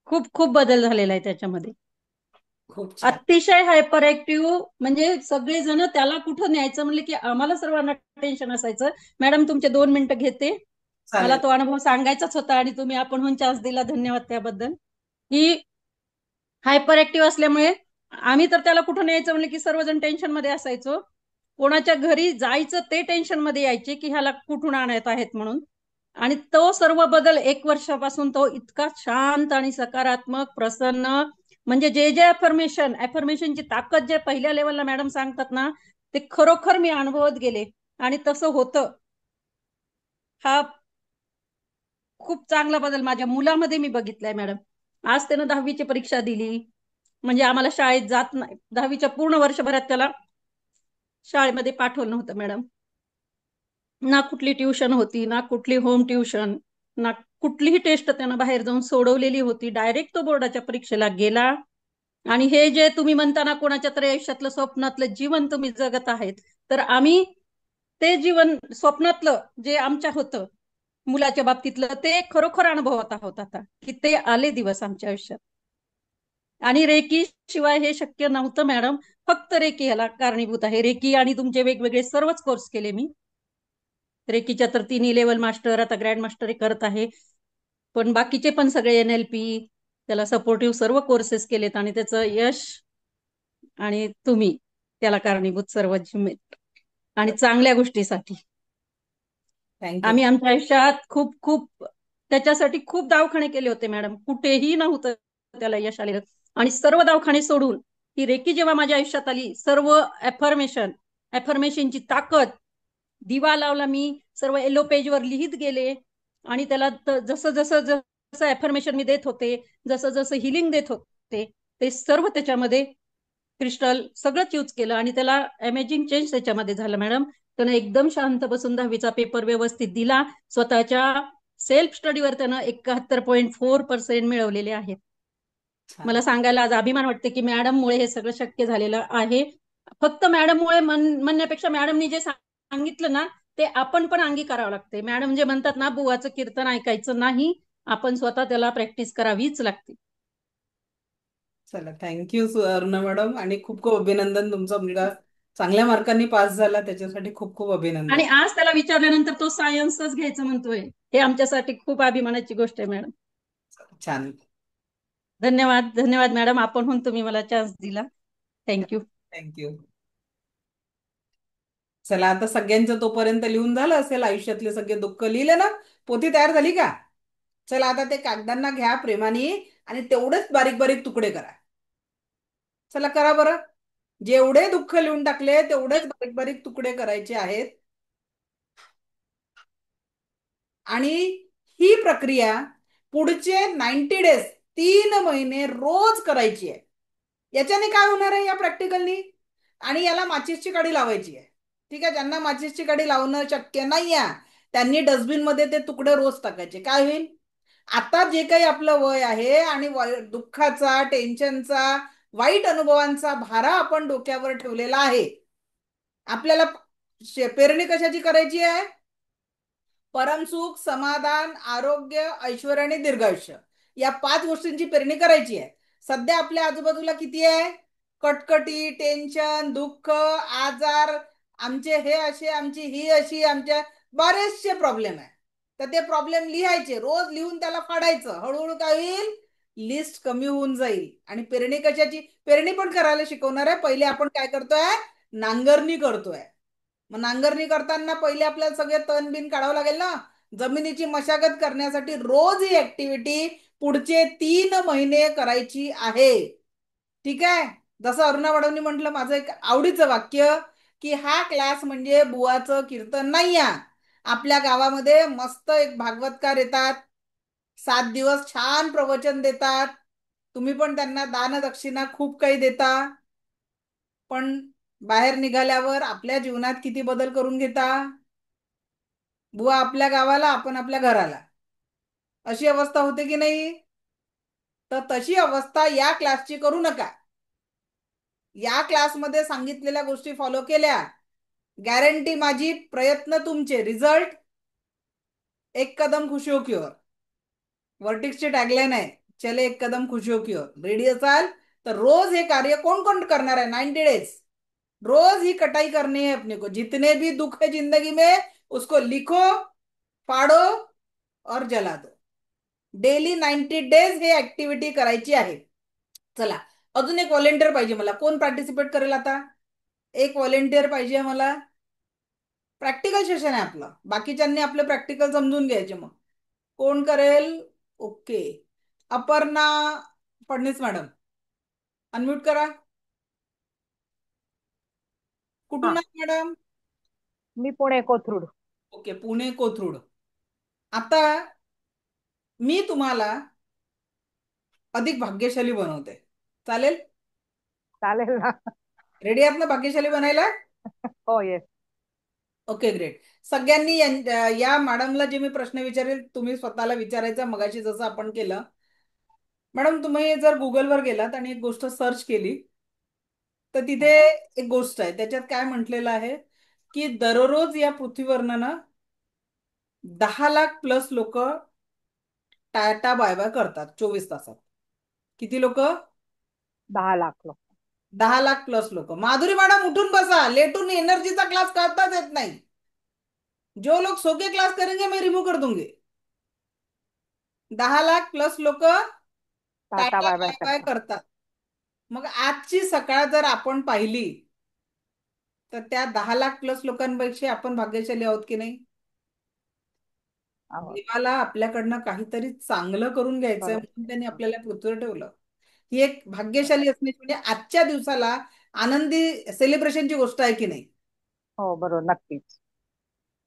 Speaker 6: खूप खूप बदल झालेला आहे त्याच्यामध्ये.
Speaker 1: खूप छान.
Speaker 6: अतिशय हायपर ऍक्टिव्ह. म्हणजे सगळेजण त्याला कुठं न्यायचं म्हणले की आम्हाला सर्वांना टेन्शन असायचं. मॅडम तुमचे 2 मिनिटं घेते. मला
Speaker 1: चालेल.
Speaker 6: तो अनुभव सांगायचाच होता आणि तुम्ही आपण चान्स दिला, धन्यवाद त्याबद्दल. की हायपर ऍक्टिव्ह असल्यामुळे आम्ही तर त्याला कुठं न्यायचं म्हणलं की सर्वजण टेन्शन मध्ये असायचो. कोणाच्या घरी जायचं ते टेन्शन मध्ये यायचे की ह्याला कुठून आणत आहेत म्हणून. आणि तो सर्व बदल 1 वर्षापासून तो इतका शांत आणि सकारात्मक प्रसन्न. म्हणजे जे जे ऍफर्मेशनची ताकद जे पहिल्या लेवलला मॅडम सांगतात ना ते खरोखर मी अनुभवत गेले आणि तसं होतं. हा खूप चांगला बदल माझ्या मुलामध्ये मी बघितलाय मॅडम. आज त्यानं 10वीची परीक्षा दिली. म्हणजे आम्हाला शाळेत जात नाही, 10वीच्या पूर्ण वर्षभरात त्याला शाळेमध्ये पाठवलं नव्हतं मॅडम. ना कुठली ट्युशन होती, ना कुठली होम ट्युशन, ना कुठलीही टेस्ट त्यानं बाहेर जाऊन सोडवलेली होती. डायरेक्ट तो बोर्डाच्या परीक्षेला गेला. आणि हे जे तुम्ही म्हणता ना कोणाच्या तरी आयुष्यातलं स्वप्नातलं जीवन तुम्ही जगत आहेत, तर आम्ही ते जीवन स्वप्नातलं जे आमच्या होतं मुलाच्या बाबतीतलं ते खरोखर अनुभवत आहोत आता, की ते आले दिवस आमच्या आयुष्यात. आणि रेकी शिवाय हे शक्य नव्हतं मॅडम. फक्त रेकी ह्याला कारणीभूत आहे. रेकी आणि तुमचे वेगवेगळे सर्वच कोर्स केले मी. रेकीच्या तर 3 लेवल मास्टर, आता ग्रँड मास्टर करत आहे. पण बाकीचे पण सगळे NLP, त्याला सपोर्टिव्ह सर्व कोर्सेस केलेत आणि त्याचं यश आणि तुम्ही त्याला कारणीभूत सर्व आणि चांगल्या गोष्टीसाठी.
Speaker 1: थँक्यू.
Speaker 6: आम्ही आमच्या आयुष्यात खूप खूप त्याच्यासाठी खूप दवाखाने केले होते मॅडम. कुठेही नव्हतं त्याला यश आलेलं. आणि सर्व दवाखाने सोडून ही रेकी जेव्हा माझ्या आयुष्यात आली, सर्व ऍफर्मेशनची ताकद, दिवा लावला मी, सर्व येलो पेजवर लिहित गेले आणि त्याला जसं जसं जसं ऍफर्मेशन मी देत होते, जसं जसं हिलिंग देत होते, ते सर्व त्याच्यामध्ये क्रिस्टल सगळंच यूज केलं आणि त्याला अमेझिंग चेंज त्याच्यामध्ये झालं मॅडम. त्यानं एकदम शांत बसून 10वीचा पेपर व्यवस्थित दिला. स्वतःच्या सेल्फ स्टडीवर त्यानं 71.4% मिळवलेले आहेत. मला सांगायला आज अभिमान वाटते की मॅडममुळे हे सगळं शक्य झालेलं आहे. फक्त मॅडममुळे म्हणण्यापेक्षा मॅडमनी जे सांगितलं ना, ते आपण पण अंगी करावं लागते. मॅडम जे म्हणतात ना, बुवाचं कीर्तन ऐकायचं नाही, आपण स्वतः त्याला प्रॅक्टिस करावीच लागते.
Speaker 1: चला, थँक्यू अरुणा मॅडम, आणि खूप खूप अभिनंदन. तुमचा मुलगा चांगल्या मार्कांनी पास झाला, त्याच्यासाठी खूप खूप अभिनंदन.
Speaker 6: आणि आज त्याला विचारल्यानंतर तो सायन्सच घ्यायचं म्हणतोय. हे आमच्यासाठी खूप अभिमानाची गोष्ट आहे मॅडम.
Speaker 1: छान.
Speaker 6: धन्यवाद धन्यवाद मॅडम, आपणहून तुम्ही मला चान्स दिला. थँक्यू.
Speaker 1: थँक्यू. चला, आता सगळ्यांचं तोपर्यंत लिहून झालं असेल, आयुष्यातले सगळे दुःख लिहिले ना, पोथी तयार झाली का? चला, आता ते कागदांना घ्या प्रेमाने आणि तेवढेच बारीक बारीक तुकडे करा. चला, करा बरं. जेवढे दुःख लिहून टाकले तेवढेच बारीक बारीक तुकडे करायचे आहेत. आणि ही प्रक्रिया पुढचे 90 डेज, 3 महिने रोज करायची आहे. याच्याने काय होणार आहे या प्रॅक्टिकलनी? आणि याला माचीसची काडी लावायची आहे. ठीक आहे, ज्यांना माचीसची काडी लावणं शक्य नाही आहे त्यांनी डस्टबिन मध्ये ते तुकडे रोज टाकायचे. काय होईल? आता जे काही आपलं वय आहे आणि दुःखाचा, टेन्शनचा, वाईट अनुभवांचा भारा आपण डोक्यावर ठेवलेला आहे. आपल्याला पेरणी कशाची करायची आहे? परमसुख, समाधान, आरोग्य, ऐश्वर्य आणि दीर्घायुष्य, या 5 गोष्टींची पेरणी करायची आहे. सध्या आपल्या आजूबाजूला किती आहे? कटकटी, टेन्शन, दुःख, आजार, आमचे हे असे, आमची ही अशी, आमच्या बरेचसे प्रॉब्लेम आहे. तर ते प्रॉब्लेम लिहायचे, रोज लिहून त्याला फाडायचं. हळूहळू काय होईल? लिस्ट कमी होऊन जाईल. आणि पेरणी कशाची? पेरणी पण करायला शिकवणार आहे. पहिले आपण काय करतोय? नांगरणी करतोय. मग नांगरणी करताना पहिले आपल्याला सगळे तण बिन काढावं लागेल ना. जमिनीची मशागत करण्यासाठी रोज ही ऍक्टिव्हिटी पुढचे 3 महिने करायची आहे. ठीक आहे. जसं अरुणा मॅडमनी म्हटलं, माझं एक आवडीचं वाक्य, की हा क्लास म्हणजे बुवाचं कीर्तन नाही आहे. आपल्या गावामध्ये मस्त एक भागवतकार येतात, 7 दिवस छान प्रवचन देतात. तुम्ही पण त्यांना दान दक्षिणा खूप काही देता. पण बाहेर निघाल्यावर आपल्या जीवनात किती बदल करून घेता? बुवा आपल्या गावाला, आपण आपल्या घराला, अशी अवस्था होते की नाही? तर तशी अवस्था या क्लासची करू नका. या क्लासमध्ये सांगितलेल्या गोष्टी फॉलो केल्या, गॅरंटी माझी, प्रयत्न तुमचे, रिझल्ट एक कदम खुशी हो की ओर. वर्टिक्सची टॅगलाईन आहे, चले एक कदम खुशी हो की ओर. रेडी असाल तर रोज हे कार्य कोण कोण करणार आहे? 90 डेज रोज ही कटाई करनी है अपने को. जितने भी दुख है जिंदगी में उसको लिखो, फाड़ो और जला दो. डेली 90 डेज हे ऍक्टिव्हिटी करायची आहे. चला, अजून एक व्हॉलेंटियर पाहिजे मला. कोण पार्टिसिपेट करेल आता? एक व्हॉलेंटियर पाहिजे मला. प्रॅक्टिकल सेशन आहे आपलं, बाकीच्यांनी आपलं प्रॅक्टिकल समजून घ्यायचे. मग कोण करेल? Okay, Aparna Phadnis madam, unmute करा. कुठून
Speaker 2: हा,
Speaker 1: आहे मॅडम?
Speaker 2: मी पुणे कोथरूड.
Speaker 1: ओके, पुणे कोथरूड. आता मी तुम्हाला अधिक भाग्यशाली बनवते. चालेल?
Speaker 2: चालेल ना.
Speaker 1: रेडी आहात ना भाग्यशाली बनायला?
Speaker 2: हो, येस.
Speaker 1: Okay, great. सगळ्यांनी या मॅडमला जे मी प्रश्न विचारेल तुम्ही स्वतःला विचारायचा, मगाशी जसं आपण केलं. मॅडम, तुम्ही जर गुगलवर गेलात आणि एक गोष्ट सर्च केली तर तिथे एक गोष्ट आहे, त्याच्यात काय म्हटलेलं आहे की दररोज या पृथ्वीवरनं ना 10 लाख प्लस लोक टाटा बाय बाय करतात 24 तासात. किती लोक?
Speaker 2: 10 लाख लोक.
Speaker 1: 10 लाख प्लस लोक. माधुरी मॅडम उठून बसा, लेटून एनर्जीचा क्लास करताच येत नाही. जो लोग सो के क्लास करेंगे मैं रिमूव कर दूंगी. 10 लाख प्लस लोक
Speaker 2: tata
Speaker 1: tata
Speaker 2: bye bye
Speaker 1: bye bye
Speaker 2: करतात.
Speaker 1: करतात. मग आजची सकाळ जर आपण पाहिली तर त्या 10 लाख प्लस लोकांपेक्षा आपण भाग्यशाली आहोत की नाही?
Speaker 2: आहोत.
Speaker 1: देवाला आपल्याकडनं काहीतरी चांगलं करून घ्यायचंय
Speaker 2: बरोबर.
Speaker 1: म्हणून त्यांनी आपल्याला पृथ्वीवर ठेवलं. ही एक भाग्यशाली असण्याची म्हणजे आजच्या दिवसाला आनंदी सेलिब्रेशनची गोष्ट आहे की नाही?
Speaker 2: हो बरोबर, नक्कीच.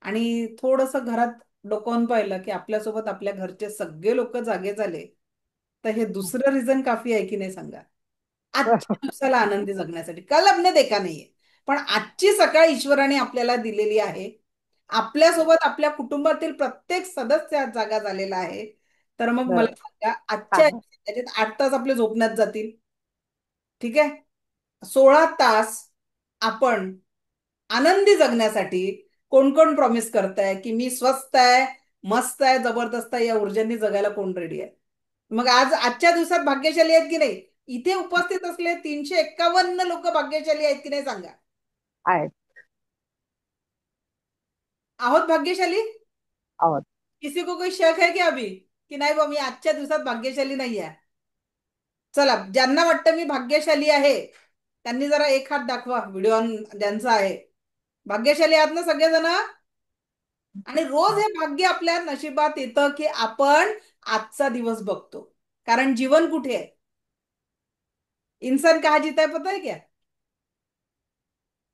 Speaker 1: आणि थोडस घरात डोकावून पाहिलं की आपल्यासोबत आपल्या घरचे सगळे लोक जागे झाले, तर हे दुसरं रिझन काफी आहे की नाही सांगा? आजच्या दिवसाला आनंदी जगण्यासाठी. कल अपने देखा नाहीये, पण आजची सकाळ ईश्वराने आपल्याला दिलेली आहे. आपल्यासोबत आपल्या कुटुंबातील प्रत्येक सदस्य आज जागा झालेला आहे. तर मग मला
Speaker 2: बरोबर.
Speaker 1: सांगा, आजच्या
Speaker 2: छान.
Speaker 1: त्याच्यात 8 तास आपले झोपण्यात जातील. ठीक आहे, 16 तास आपण आनंदी जगण्यासाठी कोण कोण प्रॉमिस करताय की मी स्वस्त आहे, मस्त आहे, जबरदस्त आहे, या ऊर्जेने जगायला कोण रेडी आहे? मग आजच्या दिवसात भाग्यशाली आहेत की नाही? इथे उपस्थित असले 351 लोक भाग्यशाली आहेत की नाही सांगा?
Speaker 2: आहेत.
Speaker 1: आहोत भाग्यशाली?
Speaker 2: आहोत.
Speaker 1: किसी को कोई शक है की अभी की नाही बा मी आजच्या दिवसात भाग्यशाली नाही आहे? चला, ज्यांना वाटतं मी भाग्यशाली आहे त्यांनी जरा एक हात दाखवा, व्हिडिओ ज्यांचा आहे. भाग्यशाली आहात ना सगळेजण? आणि रोज हे भाग्य आपल्या नशिबात येतं की आपण आजचा दिवस बघतो. कारण जीवन कुठे आहे? इंसान कहा जीता है पता है क्या?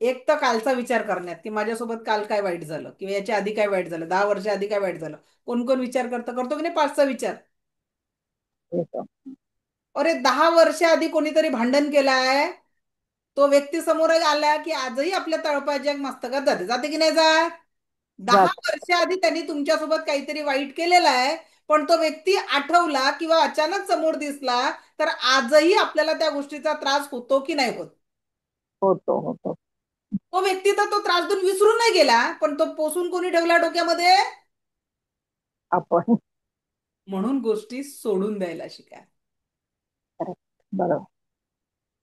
Speaker 1: एक तर कालचा विचार करण्यात की माझ्यासोबत काल काय वाईट झालं किंवा याच्या आधी काय वाईट झालं, 10 वर्ष आधी काय वाईट झालं. कोण कोण विचार करतो की नाही? 5 विचार.
Speaker 2: येतो.
Speaker 1: अरे 10 वर्ष आधी कोणीतरी भांडण केलाय, तो व्यक्ती समोर आला की आजही आपल्या तळपायच्या मस्तकात जाते. जाते की नाही जात? दहा
Speaker 2: जात.
Speaker 1: वर्ष आधी त्यांनी तुमच्यासोबत काहीतरी वाईट केलेलं आहे, पण तो व्यक्ती आठवला किंवा अचानक समोर दिसला तर आजही आपल्याला त्या गोष्टीचा त्रास होतो की नाही होत?
Speaker 2: होतो होतो.
Speaker 1: तो व्यक्ती तर तो त्रास देऊन विसरून नाही गेला, पण तो पोसून कोणी ठेवला डोक्यामध्ये?
Speaker 2: आपण.
Speaker 1: म्हणून गोष्टी सोडून द्यायला शिका.
Speaker 2: Correct. बरोबर.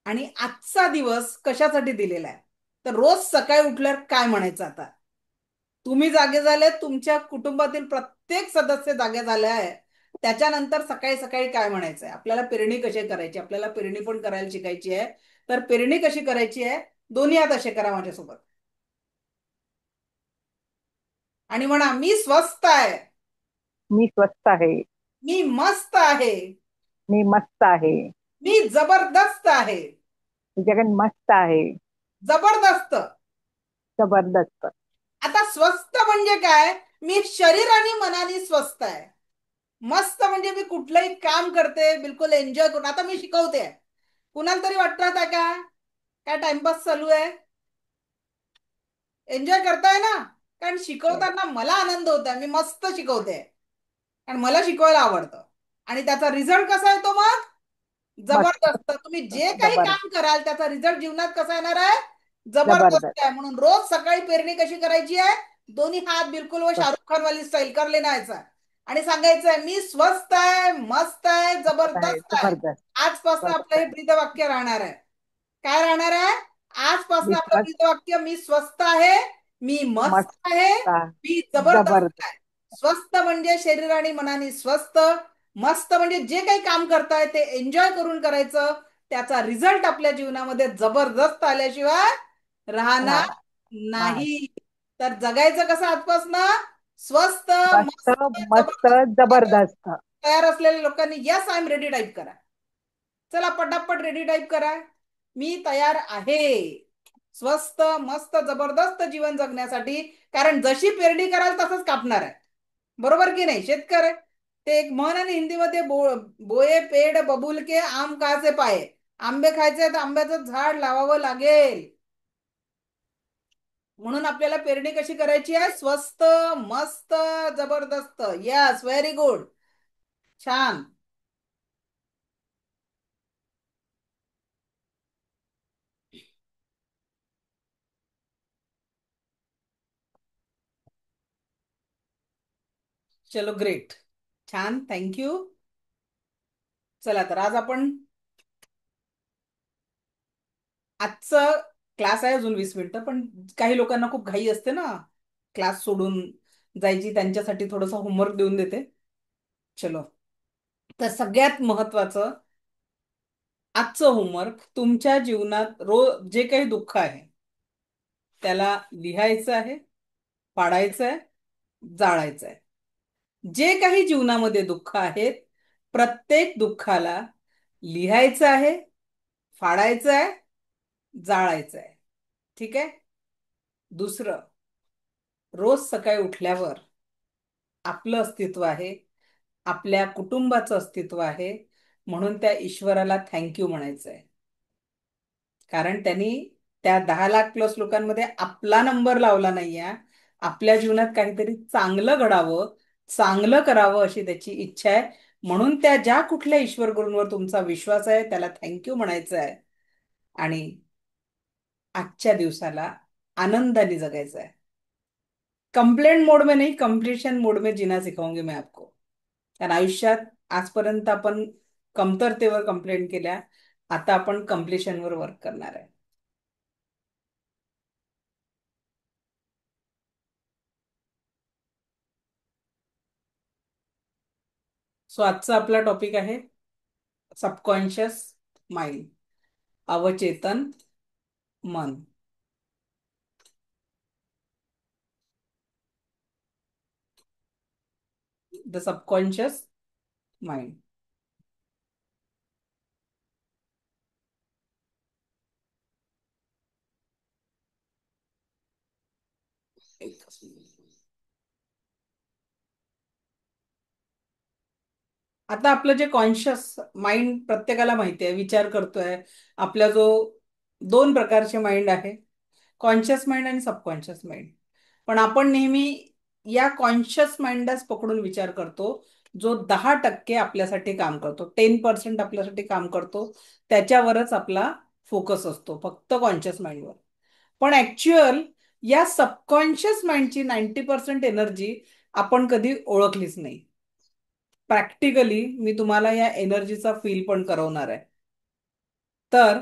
Speaker 1: आणि आजचा दिवस कशासाठी दिलेला आहे? तर रोज सकाळी उठल्यावर काय म्हणायचं? आता तुम्ही जागे झाले, तुमच्या कुटुंबातील प्रत्येक सदस्य जागे झाले आहे, त्याच्यानंतर सकाळी सकाळी काय म्हणायचंय? आपल्याला पेरणी कशी करायची? आपल्याला पेरणी पण करायला शिकायची आहे. तर पेरणी कशी करायची आहे? दोन्ही हात असे करा माझ्यासोबत आणि म्हणा, मी स्वस्त आहे,
Speaker 2: मी स्वस्त आहे.
Speaker 1: मी मस्त आहे,
Speaker 2: मी मस्त आहे.
Speaker 1: मी जबरदस्त आहे.
Speaker 2: मी जगन मस्त आहे.
Speaker 1: जबरदस्त.
Speaker 2: जबरदस्त.
Speaker 1: आता स्वस्त म्हणजे काय? मी शरीर आणि मनाने स्वस्त आहे. मस्त म्हणजे मी कुठलंही काम करते बिलकुल एन्जॉय करून. आता मी शिकवते, कुणाला तरी वाटत आहे का काय टाइमपास चालू आहे? एन्जॉय करताय ना? कारण शिकवताना मला आनंद होत आहे, मी मस्त शिकवते कारण मला शिकवायला आवडतं. आणि त्याचा रिझल्ट कसा येतो मग?
Speaker 2: मस्त.
Speaker 1: जबरदस्त. तुम्ही जे काही
Speaker 2: जबर.
Speaker 1: काम कराल त्याचा रिझल्ट जीवनात कसा येणार आहे? जबरदस्त
Speaker 2: जबरदस्त.
Speaker 1: आहे. म्हणून रोज सकाळी पेरणी कशी करायची आहे? दोन्ही हात बिलकुल व शाहरुख खान वाली स्टाईल कर लेनायचा आणि सांगायचंय, मी स्वस्त आहे, मस्त आहे,
Speaker 2: आहे.
Speaker 1: जबरदस्त आहे.
Speaker 2: जबरदस्त.
Speaker 1: आजपासून आपलं
Speaker 2: बरोबर
Speaker 1: हे
Speaker 2: आहे.
Speaker 1: ब्रीदवाक्य राहणार आहे. काय राहणार आहे? आजपासून आपलं
Speaker 2: विश्वास.
Speaker 1: ब्रीदवाक्य, मी स्वस्त आहे, मी मस्त
Speaker 2: मस्त.
Speaker 1: आहे, मी जबरदस्त
Speaker 2: जबरदस्त.
Speaker 1: आहे. स्वस्थ म्हणजे शरीर आणि मनाने स्वस्थ. मस्त म्हणजे जे काही काम करताय ते एन्जॉय करून करायचं. त्याचा रिझल्ट आपल्या जीवनामध्ये जबरदस्त आल्याशिवाय राहणार
Speaker 2: राहणार नाही.
Speaker 1: नाही. तर जगायचं कसं आजपासनं? स्वस्त,
Speaker 2: मस्त.
Speaker 1: मस्त,
Speaker 2: मस्त.
Speaker 1: जबरदस्त.
Speaker 2: जबरदस्त.
Speaker 1: तयार असलेल्या लोकांनी yes I am ready type करा. चला पटापट रेडी टाईप करा. मी तयार आहे स्वस्त, मस्त, जबरदस्त जीवन जगण्यासाठी. कारण जशी पेरणी कराल तसंच कापणार आहे. बरोबर की नाही? शेतकरी ते एक म्हण आहे हिंदीमध्ये, बोये पेड बबूल के आम कहाँ से पाए. आंबे खायचे तर आंब्याचं झाड लावावं लागेल. म्हणून आपल्याला पेरणी कशी करायची आहे? स्वस्त, मस्त, जबरदस्त. यस, व्हेरी गुड, छान. चलो ग्रेट, छान, थँक्यू. चला तर आज आपण आजचं क्लास आहे अजून 20 मिनिटं, पण काही लोकांना खूप घाई असते ना क्लास सोडून जायची, त्यांच्यासाठी थोडंसं होमवर्क देऊन देते. चलो, तर सगळ्यात महत्वाचं आजचं होमवर्क, तुमच्या जीवनात रोज जे काही दुःख आहे त्याला लिहायचं आहे, पाडायचं आहे, जाळायचं आहे. जे काही जीवनामध्ये दुःख आहेत प्रत्येक दुःखाला लिहायचं आहे, फाडायचं आहे, जाळायचं आहे. ठीक आहे. दुसरं, रोज सकाळी उठल्यावर आपलं अस्तित्व आहे, आपल्या कुटुंबाचं अस्तित्व आहे, म्हणून त्या ईश्वराला थँक्यू म्हणायचं आहे. कारण त्यांनी त्या 10 लाख प्लस लोकांमध्ये आपला नंबर लावला नाहीये. आपल्या जीवनात काहीतरी चांगलं घडावं, चांगलं करावं अशी त्याची इच्छा आहे. म्हणून त्या ज्या कुठल्या ईश्वर गुरूंवर तुमचा विश्वास आहे त्याला थँक्यू म्हणायचं आहे आणि आजच्या दिवसाला आनंदाने जगायचं आहे. कंप्लेंट मोड में नहीं, कंप्लीशन मोड में जीना सिखाऊंगी मैं आपको. कारण आयुष्यात आजपर्यंत आपण कमतरतेवर कंप्लेंट केल्या, आता आपण कम्प्लिशनवर वर्क करणार आहे. सो आजचा आपला टॉपिक आहे सबकॉन्शियस माइंड, अवचेतन मन. The subconscious mind. आता आपलं जे कॉन्शियस माइंड प्रत्येकाला माहिती आहे, विचार करतोय. आपला जो 2 प्रकारचे माइंड आहे, कॉन्शियस माइंड आणि सबकॉन्शियस माइंड. पण आपण नेहमी या कॉन्शियस माइंडच पकडून विचार करतो, जो 10% आपल्यासाठी काम करतो, 10% आपल्यासाठी काम करतो, त्याच्यावरच आपला फोकस असतो, फक्त कॉन्शियस माइंडवर. पण ऍक्च्युअल या सबकॉन्शियस माइंडची 90% एनर्जी आपण कधी ओळखलीच नाही. प्रॅक्टिकली मी तुम्हाला या एनर्जीचा फील पण करवणार आहे. तर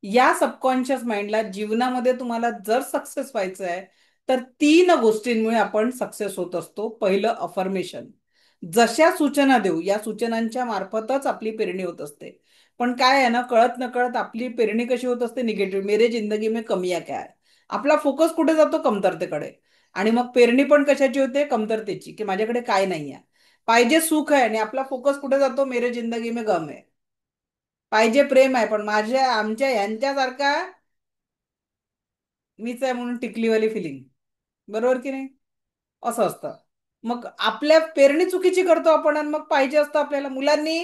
Speaker 1: या सबकॉन्शियस माइंडला जीवनामध्ये तुम्हाला जर सक्सेस व्हायचं आहे तर 3 गोष्टींमुळे आपण सक्सेस होत असतो. पहिलं, अफर्मेशन. जशा सूचना देऊ या सूचनांच्या मार्फतच आपली पेरणी होत असते. पण काय आहे ना, कळत न कळत आपली पेरणी कशी होत असते, निगेटिव्ह, मेरे जिंदगी में कमियां क्या है. आपला फोकस कुठे जातो, कमतरतेकडे. आणि मग पेरणी पण कशाची होते, कमतरतेची, की माझ्याकडे काय नाही आहे. पाहिजे सुख आहे आणि आपला फोकस कुठे जातो, मेरे जिंदगी में गम आहे. पाहिजे प्रेम आहे पण माझ्या आमच्या यांच्यासारखा मीच आहे म्हणून टिकलीवाली फिलिंग. बरोबर की नाही? असं असतं. मग आपल्या पेरणी चुकीची करतो आपण, आणि मग पाहिजे असतं आपल्याला मुलांनी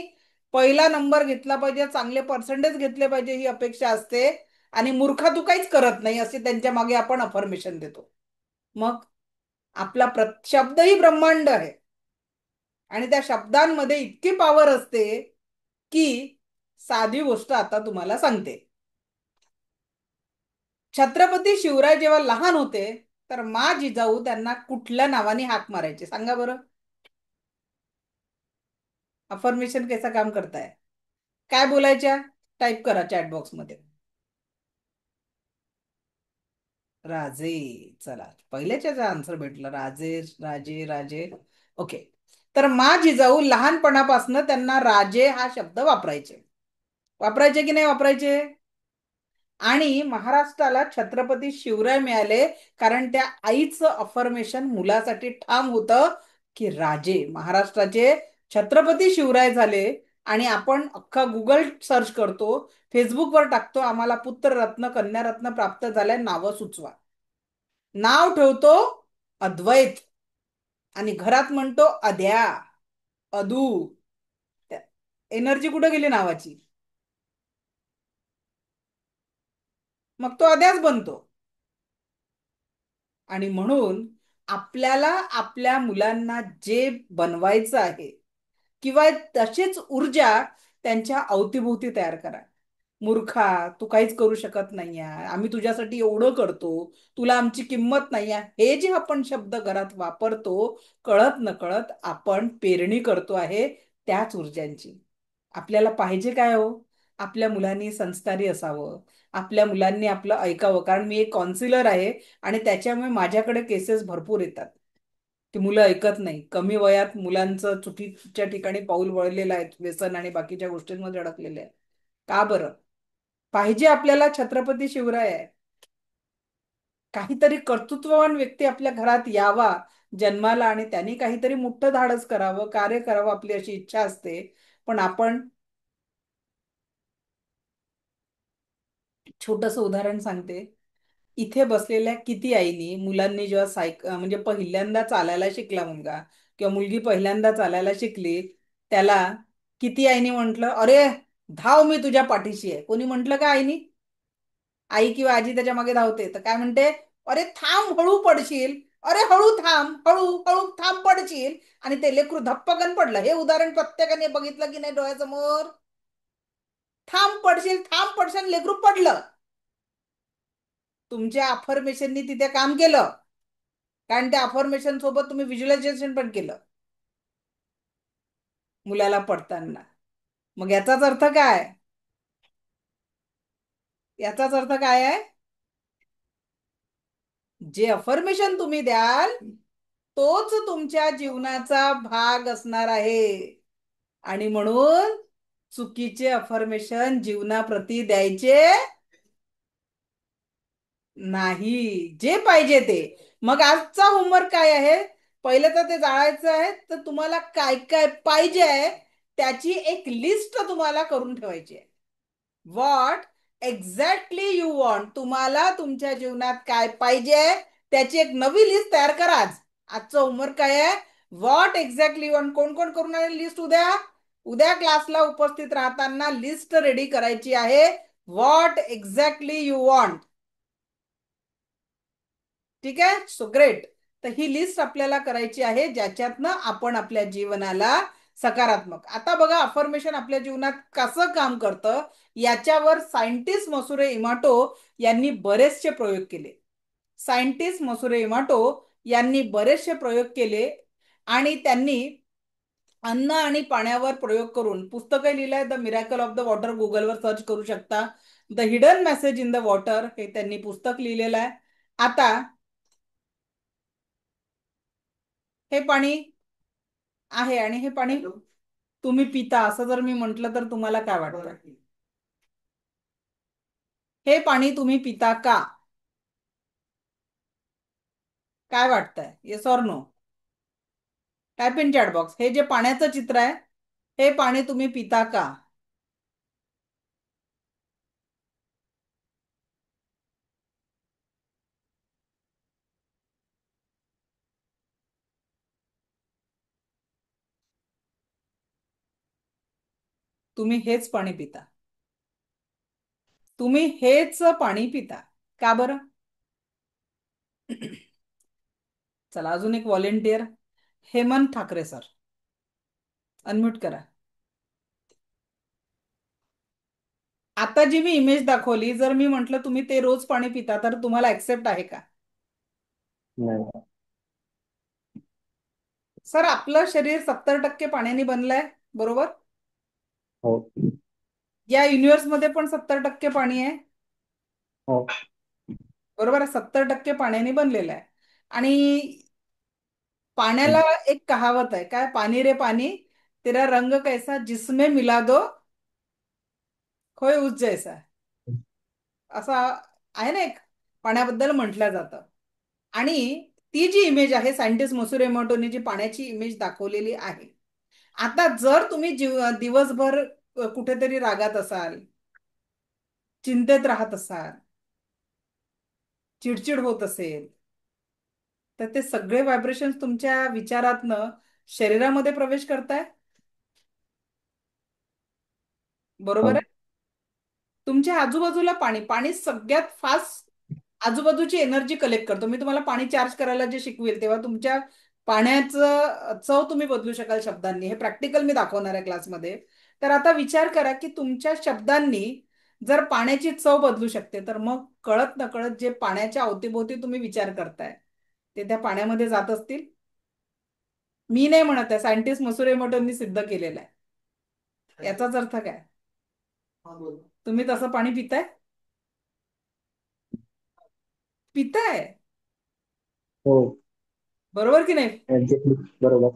Speaker 1: पहिला नंबर घेतला पाहिजे, चांगले पर्सेंटेज घेतले पाहिजे ही अपेक्षा असते, आणि मूर्खा तू काहीच करत नाही असे त्यांच्या मागे आपण अफर्मेशन देतो. मग आपला शब्दही ब्रह्मांड आहे, आणि त्या शब्दांमध्ये इतकी पॉवर असते की साधी गोष्ट आता तुम्हाला सांगते. छत्रपती शिवराय जेव्हा लहान होते तर मा जिजाऊ त्यांना कुठल्या नावाने हाक मारायचे, सांगा बरं. अफर्मेशन कैसा काम करताय, काय बोलायच्या, टाईप करा चॅट बॉक्स मध्ये. राजे. चला, पहिल्याच्या आन्सर भेटलं, राजे राजे राजे. ओके. तर मा जिजाऊ लहानपणापासून त्यांना राजे हा शब्द वापरायचे. वापरायचे की नाही वापरायचे? आणि महाराष्ट्राला छत्रपती शिवराय मिळाले कारण त्या आईचं अफर्मेशन मुलासाठी ठाम होतं की राजे महाराष्ट्राचे छत्रपती शिवराय झाले. आणि आपण अख्खा गुगल सर्च करतो, फेसबुकवर टाकतो, आम्हाला पुत्ररत्न कन्यारत्न प्राप्त झालंय, नावं सुचवा. नाव ठेवतो अद्वैत, आणि घरात म्हणतो अद्या, अदू. एनर्जी कुठे गेली नावाची? मग तो अद्याच बनतो. आणि म्हणून आपल्याला आपल्या मुलांना जे बनवायचं आहे किंवा तशीच ऊर्जा त्यांच्या अवतीभोवती तयार करा. मूर्खा, तू काहीच करू शकत नाही आहे, आम्ही तुझ्यासाठी एवढं करतो, तुला आमची किंमत नाही आहे, हे जे आपण शब्द घरात वापरतो, कळत नकळत आपण पेरणी करतो आहे त्याच ऊर्जांची. आपल्याला पाहिजे काय हो? आपल्या मुलांनी संस्कारी असावं, आपल्या मुलांनी आपलं ऐकावं. कारण मी एक काउन्सिलर आहे आणि त्याच्यामुळे माझ्याकडे केसेस भरपूर येतात की मुलं ऐकत नाही. कमी वयात मुलांचं चुकीच्या ठिकाणी पाऊल वळलेलं आहे, व्यसन आणि बाकीच्या गोष्टींमध्ये अडकलेले आहे. का बरं? पाहिजे आपल्याला छत्रपती शिवराय आहे, काहीतरी कर्तृत्ववान व्यक्ती आपल्या घरात यावा जन्माला आणि त्यांनी काहीतरी मोठं धाडस करावं, कार्य करावं, आपली अशी इच्छा असते. पण आपण, छोटस उदाहरण सांगते. इथे बसलेल्या किती आईनी मुलांनी जेव्हा म्हणजे पहिल्यांदा चालायला शिकला मुलगा किंवा मुलगी पहिल्यांदा चालायला शिकली, त्याला किती आईनी म्हटलं, अरे धाव, मी तुझ्या पाठीशी आहे. कोणी म्हटलं का आईनी? आई किंवा आजी त्याच्या मागे धावते तर काय म्हणते? अरे थांब, हळू पडशील, अरे हळू थांब, हळू हळू थांब, पडशील. आणि ते लेकरू धप्पकन पडलं. हे उदाहरण प्रत्येकाने बघितलं की नाही डोळ्यासमोर? थांब पडशील, थांब पडशील, लेकरू पडलं. तुमच्या अफर्मेशननी तिथे काम केलं, कारण त्या अफर्मेशन सोबत तुम्ही व्हिज्युअलायझेशन पण केलं मुलाला पडताना. मग याचाच अर्थ काय? याचाच अर्थ काय आहे? जे अफर्मेशन तुम्ही द्याल तोच तुमच्या जीवनाचा भाग असणार आहे. आणि म्हणून चुकीचे अफर्मेशन जीवनाप्रती द्यायचे नाही, जे पाहिजे ते. मग आजचा होमवर्क काय आहे? पहिलं तर ते जाळायचं आहे. तर तुम्हाला काय काय पाहिजे आहे त्याची एक लिस्ट तुम्हाला करून ठेवायची आहे. व्हॉट एक्झॅक्टली यू वॉन्ट, तुम्हाला तुमच्या जीवनात काय पाहिजे त्याची एक नवी लिस्ट तयार करा. आजचं होमवर्क काय आहे? What exactly you want. कोण कोण करून आले लिस्ट? उद्या उद्या क्लासला उपस्थित राहताना लिस्ट रेडी करायची आहे. What exactly you want. ठीक आहे, सो ग्रेट. तर ही लिस्ट आपल्याला करायची आहे ज्याच्यातनं आपण आपल्या जीवनाला सकारात्मक. आता बघा, अफर्मेशन आपल्या जीवनात कसं काम करतं याच्यावर सायंटिस्ट मसुरे इमाटो यांनी बरेचसे प्रयोग केले. सायंटिस्ट मसुरे इमाटो यांनी बरेचसे प्रयोग केले आणि त्यांनी अन्न आणि पाण्यावर प्रयोग करून पुस्तकं लिहिलंय. The miracle of the water गुगलवर सर्च करू शकता. The hidden message in the water हे त्यांनी पुस्तक लिहिलेलं आहे. आता हे पाणी आहे आणि हे पाणी तुम्ही पिता असं जर मी म्हंटल तर तुम्हाला काय वाटतं? हे पाणी तुम्ही पिता का? काय वाटतंय? Yes or no? Type in chat box. हे जे पाण्याचं चित्र आहे, हे पाणी तुम्ही पिता का? तुम्ही हेच पाणी पिता. तुम्ही हेच पाणी पिता. का बरं? चला, अजून एक volunteer, Hemant Thackeray sir, unmute करा. आता जी मी इमेज दाखवली, जर मी म्हंटल तुम्ही ते रोज पाणी पिता तर तुम्हाला ऍक्सेप्ट आहे का?
Speaker 7: नाही.
Speaker 1: सर, आपलं शरीर 70% पाण्याने बनलंय, बरोबर?
Speaker 7: हो.
Speaker 1: या युनिव्हर्स मध्ये पण 70% पाणी आहे,
Speaker 7: हो.
Speaker 1: बरोबर? 70% पाण्याने बनलेलं आहे. आणि पाण्याला एक कहावत आहे, काय? पानी रे पानी, तेरा रंग कैसा, जिसमें मिला दो खोय उस जैसा. असा आहे ना एक, पाण्याबद्दल म्हटलं जातं. आणि ती जी इमेज आहे, सायंटिस्ट मसुरे इमोटोने जी पाण्याची इमेज दाखवलेली आहे. आता जर तुम्ही दिवसभर कुठेतरी रागात असाल, चिंतेत राहत असाल, चिडचिड होत असेल, तर ते सगळे व्हायब्रेशन्स तुमच्या विचारातनं शरीरामध्ये प्रवेश करताय, बरोबर
Speaker 7: हो.
Speaker 1: आहे? तुमच्या आजूबाजूला पाणी, पाणी सगळ्यात फास्ट आजूबाजूची एनर्जी कलेक्ट करतो. मी तुम्हाला पाणी चार्ज करायला जे शिकवेल तेव्हा तुमच्या पाण्याचं चव तुम्ही बदलू शकाल शब्दांनी. हे प्रॅक्टिकल मी दाखवणार आहे क्लासमध्ये. तर आता विचार करा की तुमच्या शब्दांनी जर पाण्याची चव बदलू शकते तर मग कळत नकळत जे पाण्याच्या अवतीभोवती तुम्ही विचार करताय ते त्या पाण्यामध्ये जात असतील. मी नाही म्हणत आहे, सायंटिस्ट मसुरे मोटोंनी सिद्ध केलेलं आहे. याचाच अर्थ काय? तुम्ही तसं पाणी पिताय? पिताय
Speaker 7: हो.
Speaker 1: बरोबर की नाही?
Speaker 7: एक्झॅक्टली बरोबर.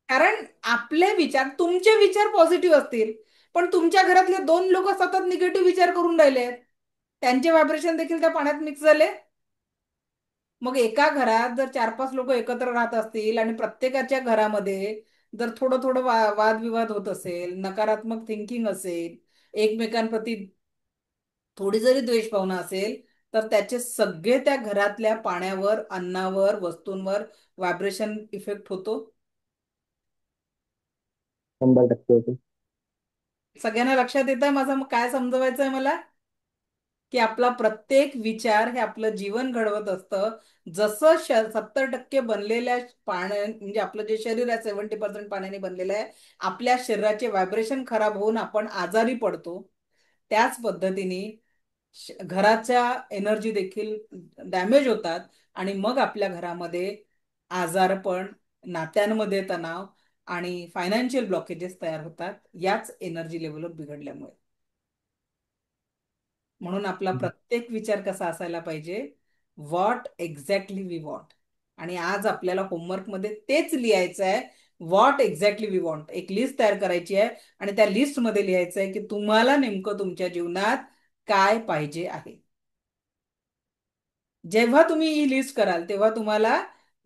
Speaker 1: कारण आपले विचार, तुमचे विचार पॉझिटिव्ह असतील पण तुमच्या घरातले 2 लोक सतत निगेटिव्ह विचार करून राहिले, त्यांचे व्हायब्रेशन देखील त्या पाण्यात मिक्स झाले. मग एका घरात जर 4-5 लोक एकत्र राहत असतील आणि प्रत्येकाच्या घरामध्ये जर थोडं थोडं वादविवाद होत असेल, नकारात्मक थिंकिंग असेल, एकमेकांप्रती थोडी जरी द्वेष भावना असेल, तर त्याचे सगळे त्या घरातल्या पाण्यावर, अन्नावर, वस्तूंवर व्हायब्रेशन इफेक्ट होतो.
Speaker 7: 100% होते.
Speaker 1: सगळ्यांना लक्षात येत आहे माझं काय समजवायचं आहे मला? की आपला प्रत्येक विचार हे आपलं जीवन घडवत असतं. जसं 70% बनलेल्या पाण्या, म्हणजे आपलं जे शरीर आहे 70% पाण्याने बनलेलं आहे, आपल्या शरीराचे व्हायब्रेशन खराब होऊन आपण आजारी पडतो. त्याच पद्धतीने घराच्या एनर्जी देखील डॅमेज होतात आणि मग आपल्या घरामध्ये आजारपण, नात्यांमध्ये तणाव आणि फायनान्शियल ब्लॉकेजेस तयार होतात याच एनर्जी लेवलवर बिघडल्यामुळे. म्हणून आपला प्रत्येक विचार कसा असायला पाहिजे? What exactly we want. आणि आज आपल्याला होमवर्कमध्ये तेच लिहायचं आहे, व्हॉट एक्झॅक्टली वी वॉन्ट. एक लिस्ट तयार करायची आहे आणि त्या लिस्टमध्ये लिहायचं आहे की तुम्हाला नेमकं तुमच्या जीवनात काय पाहिजे आहे. जेव्हा तुम्ही ही लिस्ट कराल तेव्हा तुम्हाला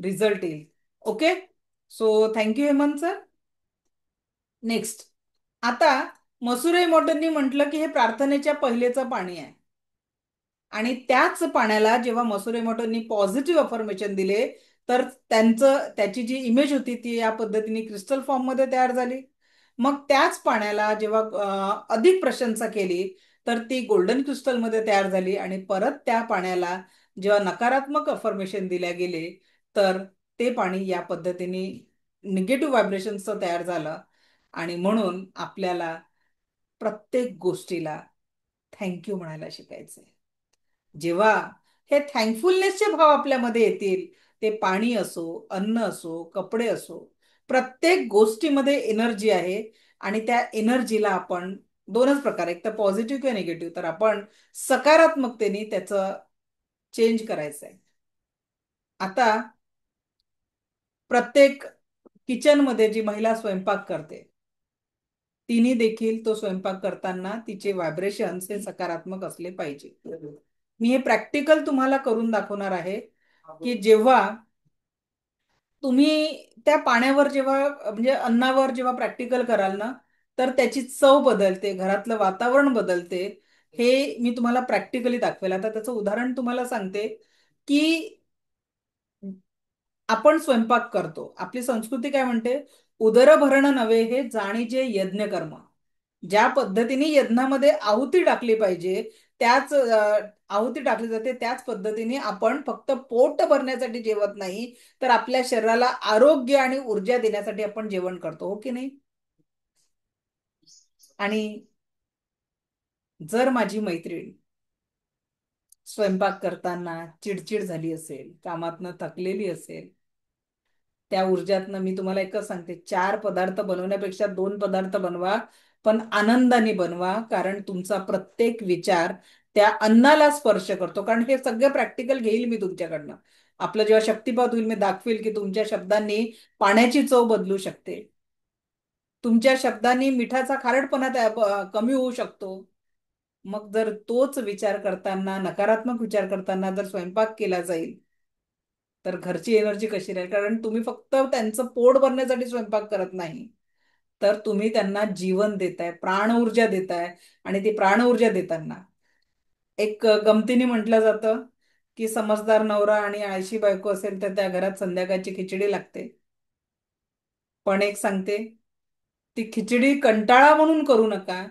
Speaker 1: रिझल्ट येईल. Okay, so thank you Hemant sir. Next, आता मसुरे मोटरनी म्हटलं की हे प्रार्थनेच्या पहिलेचं पाणी आहे आणि त्याच पाण्याला जेव्हा मसुरे मोटरनी पॉझिटिव्ह अफर्मेशन दिले तर त्याची जी इमेज होती ती या पद्धतीने क्रिस्टल फॉर्म मध्ये तयार झाली. मग त्याच पाण्याला जेव्हा अधिक प्रशंसा केली तर ती गोल्डन क्रिस्टल मध्ये तयार झाली आणि परत त्या पाण्याला जेव्हा नकारात्मक अफर्मेशन दिल्या गेले तर ते पाणी या पद्धतीने निगेटिव्ह व्हायब्रेशनचं तयार झालं. आणि म्हणून आपल्याला प्रत्येक गोष्टीला थँक्यू म्हणायला शिकायचंय. जेव्हा हे थँकफुलनेसचे भाव आपल्यामध्ये येतील, ते पाणी असो, अन्न असो, कपडे असो, प्रत्येक गोष्टीमध्ये एनर्जी आहे आणि त्या एनर्जीला आपण दोनच प्रकार, एक तर पॉझिटिव्ह किंवा निगेटिव्ह, तर आपण सकारात्मकतेने त्याचं चेंज करायचं आहे. आता प्रत्येक किचनमध्ये जी महिला स्वयंपाक करते तिने देखील तो स्वयंपाक करताना तिचे व्हायब्रेशन हे सकारात्मक असले पाहिजे. मी हे प्रॅक्टिकल तुम्हाला करून दाखवणार आहे की जेव्हा तुम्ही त्या पाण्यावर जेव्हा, म्हणजे अन्नावर जेव्हा प्रॅक्टिकल कराल ना तर त्याची चव बदलते, घरातलं वातावरण बदलते. हे मी तुम्हाला प्रॅक्टिकली दाखवेल. आता त्याचं उदाहरण तुम्हाला सांगते की आपण स्वयंपाक करतो, आपली संस्कृती काय म्हणते? उदर भरण नव्हे हे जाणीजे यज्ञ कर्म. ज्या पद्धतीने यज्ञामध्ये आहुती टाकली पाहिजे त्याच आहुती टाकली जाते त्याच पद्धतीने आपण फक्त पोट भरण्यासाठी जेवत नाही तर आपल्या शरीराला आरोग्य आणि ऊर्जा देण्यासाठी आपण जेवण करतो, हो की नाही? आणि जर माझी मैत्रीण स्वयंपाक करताना चिडचिड झाली असेल, कामातनं थकलेली असेल, त्या ऊर्जातनं मी तुम्हाला एकच सांगते, 4 पदार्थ बनवण्यापेक्षा 2 पदार्थ बनवा, पण आनंदाने बनवा. कारण तुमचा प्रत्येक विचार त्या अन्नाला स्पर्श करतो. कारण हे सगळं प्रॅक्टिकल घेईल मी तुमच्याकडनं. आपलं जेव्हा शक्तिपात होईल मी दाखवेल की तुमच्या शब्दांनी पाण्याची चव बदलू शकते, तुमच्या शब्दांनी मिठाचा खारटपणा कमी होऊ शकतो. मग जर तोच विचार करताना, नकारात्मक विचार करताना जर स्वयंपाक केला जाईल तर घरची एनर्जी कशी राहील? कारण तुम्ही फक्त त्यांचं पोट भरण्यासाठी स्वयंपाक करत नाही, तर तुम्ही त्यांना जीवन देताय, प्राण ऊर्जा देताय. आणि ती प्राण ऊर्जा देताना एक गमतीने म्हटलं जातं की समजदार नवरा आणि आळशी बायको असेल तर त्या घरात संध्याकाळची खिचडी लागते. पण एक सांगते, ती खिचडी कंटाळा म्हणून करू नका,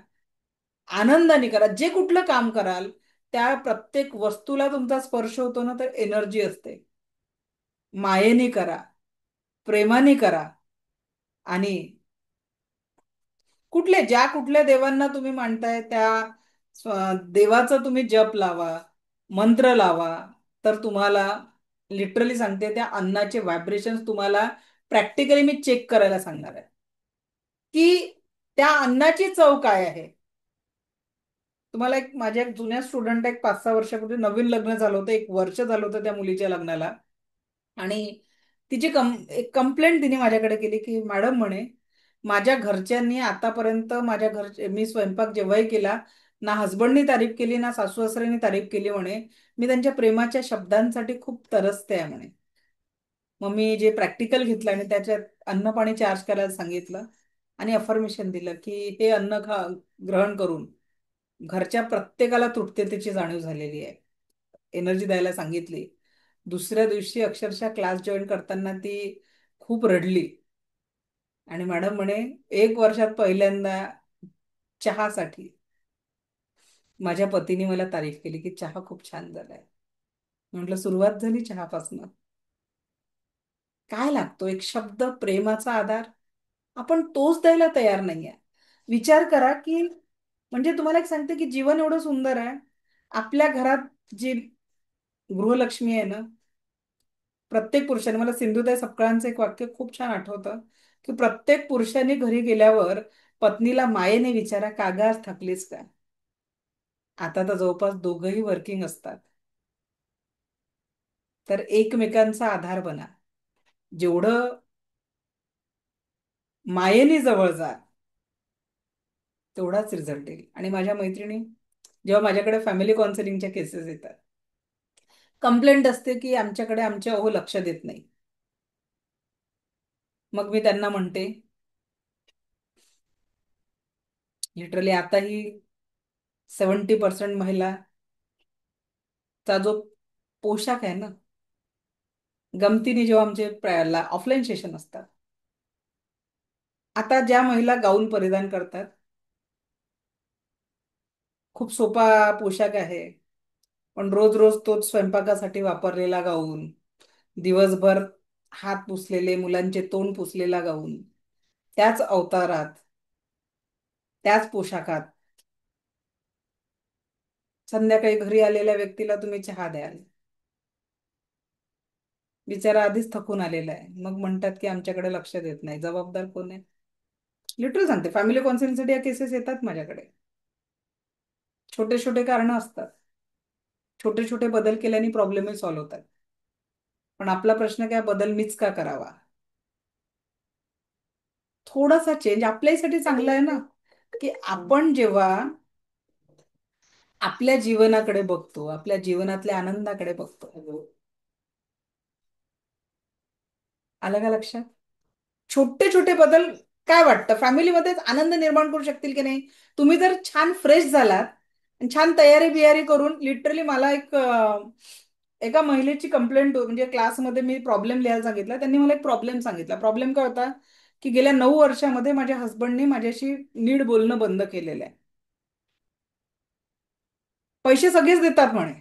Speaker 1: आनंदाने करा. जे कुठलं काम कराल त्या प्रत्येक वस्तूला तुमचा स्पर्श होतो ना तर एनर्जी असते. मायेने करा, प्रेमाने करा. आणि कुठल्या देवांना तुम्ही मानताय त्या देवाचं तुम्ही जप लावा, मंत्र लावा, तर तुम्हाला लिटरली सांगते त्या अन्नाचे व्हायब्रेशन तुम्हाला प्रॅक्टिकली मी चेक करायला सांगणार आहे की त्या अन्नाची चव काय आहे. तुम्हाला एक माझ्या एक जुन्या स्टुडंट एक 5-6 वर्षापूर्वी नवीन लग्न झालं होतं, 1 वर्ष झालं होतं त्या मुलीच्या लग्नाला. आणि तिची एक कंप्लेंट तिने माझ्याकडे केली की मॅडम म्हणे माझ्या घरच्यांनी आतापर्यंत माझ्या घर मी स्वयंपाक जेव्हाही केला ना हसबंडनी तारीफ केली ना सासू सासऱ्यांनी तारीफ केली म्हणे. मी त्यांच्या प्रेमाच्या शब्दांसाठी खूप तरसते आहे म्हणे. मग मी जे प्रॅक्टिकल घेतलं आणि त्याच्यात अन्न पाणी चार्ज करायला सांगितलं आणि अफर्मेशन दिलं की हे अन्न ग्रहण करून घरच्या प्रत्येकाला तृप्ततेची जाणीव झालेली आहे. एनर्जी द्यायला सांगितली. दुसऱ्या दिवशी अक्षरशः क्लास जॉईन करताना ती खूप रडली आणि मॅडम म्हणे 1 वर्षात पहिल्यांदा चहासाठी माझ्या पतीने मला तारीफ केली की चहा खूप छान झालाय. म्हटलं सुरुवात झाली चहापासून. काय लागतो एक शब्द, प्रेमाचा आधार, आपण तोच द्यायला तयार नाहीये. विचार करा की म्हणजे तुम्हाला एक सांगते की जीवन एवढं सुंदर आहे. आपल्या घरात जी गृहलक्ष्मी आहे ना, प्रत्येक पुरुषाने, मला सिंधुताई सपकाळांचं एक वाक्य खूप छान आठवतं की प्रत्येक पुरुषाने घरी गेल्यावर पत्नीला मायेने विचारा का ग आज थकलीस का. आता तर जवळपास दोघंही वर्किंग असतात. तर एकमेकांचा आधार बना. जेवढं मायेने जवळ जा तेवढाच रिझल्ट येईल. आणि माझ्या मैत्रिणी जेव्हा माझ्याकडे फॅमिली काउन्सिलिंगच्या केसेस येतात, कंप्लेंट असते की आमच्याकडे आमचे अहो लक्ष देत नाही. मग मी त्यांना म्हणते लिटरली आताही 70% महिलाचा जो पोशाख आहे ना, गमतीने जेव्हा आमचे ऑफलाईन सेशन असतात, आता ज्या महिला गाऊन परिधान करतात, खूप सोपा पोशाख आहे, पण रोज रोज तोच स्वयंपाकासाठी वापरलेला गाऊन, दिवसभर हात पुसलेले, मुलांचे तोंड पुसलेला गाऊन, त्याच अवतारात, त्याच पोशाखात संध्याकाळी घरी आलेल्या व्यक्तीला तुम्ही चहा द्याल. बिचारा आधीच थकून आलेला आहे, मग म्हणतात की आमच्याकडे लक्ष देत नाही. जबाबदार कोण आहे? लिटरल सांगते, फॅमिली काउन्सिलिंगसाठी या केसेस येतात माझ्याकडे. छोटे छोटे कारण असतात, छोटे छोटे बदल केल्याने प्रॉब्लेमही सॉल्व्ह होतात. पण आपला प्रश्न काय, बदल मीच का करावा? थोडासा चेंज आपल्यासाठी चांगला आहे ना. की आपण जेव्हा आपल्या जीवनाकडे बघतो, आपल्या जीवनातल्या आनंदाकडे बघतो, आलं का लक्षात? छोटे छोटे बदल काय वाटतं फॅमिलीमध्येच आनंद निर्माण करू शकतील की नाही. तुम्ही जर छान फ्रेश झालात आणि छान तयारी बियारी करून, लिटरली मला एका महिलेची कंप्लेंट, म्हणजे क्लासमध्ये मी प्रॉब्लेम लिहायला सांगितला, त्यांनी मला एक प्रॉब्लेम सांगितला. प्रॉब्लेम काय होता की गेल्या 9 वर्षामध्ये माझ्या हस्बंडने माझ्याशी नीट बोलणं बंद केलेलं आहे. पैसे सगळेच देतात म्हणे.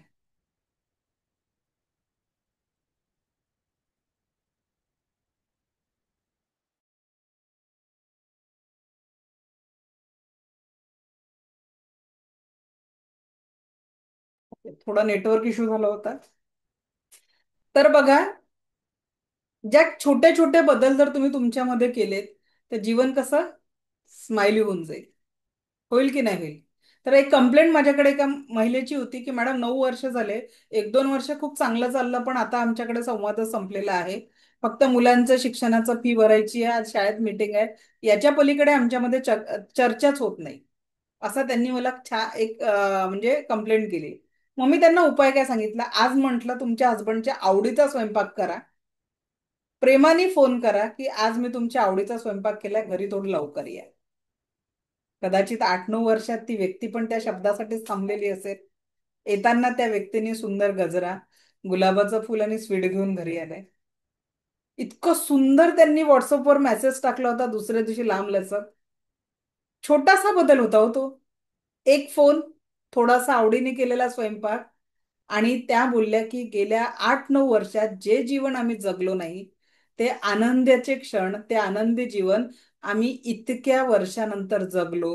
Speaker 1: थोडा नेटवर्क इश्यू झाला होता. तर बघा, ज्या छोटे छोटे बदल जर तुम्ही तुमच्यामध्ये केलेत, तर जीवन कसं स्माइली होऊन जाईल. होईल की नाही होईल? तर एक कंप्लेंट माझ्याकडे एका महिलेची होती की मॅडम 9 वर्ष झाले, 1-2 वर्ष खूप चांगलं चाललं, पण आता आमच्याकडे संवाद संपलेला आहे. फक्त मुलांचं शिक्षणाचं फी भरायची आहे, आज शाळेत मीटिंग आहे, याच्या पलीकडे आमच्यामध्ये चर्चाच होत नाही. असं त्यांनी मला म्हणजे कंप्लेंट केली. मग मी त्यांना उपाय काय सांगितला, आज म्हटलं तुमच्या हसबंडच्या आवडीचा स्वयंपाक करा, प्रेमाने फोन करा की आज मी तुमच्या आवडीचा स्वयंपाक केलाय, घरी थोडं लवकर या. कदाचित 8-9 वर्षात ती व्यक्ती पण त्या शब्दासाठीच थांबलेली असेल. येताना त्या व्यक्तीने सुंदर गजरा, गुलाबाचं फुल आणि स्वीट घेऊन घरी आलाय. इतकं सुंदर त्यांनी व्हॉट्सअपवर मेसेज टाकला होता दुसऱ्या दिवशी लांब लचक. छोटासा बदल होता हो तो. एक फोन, थोडासा आवडीने केलेला स्वयंपाक, आणि त्या बोलल्या की गेल्या 8-9 वर्षात जे जीवन आम्ही जगलो नाही, ते आनंदाचे क्षण, ते आनंदी जीवन आम्ही इतक्या वर्षानंतर जगलो.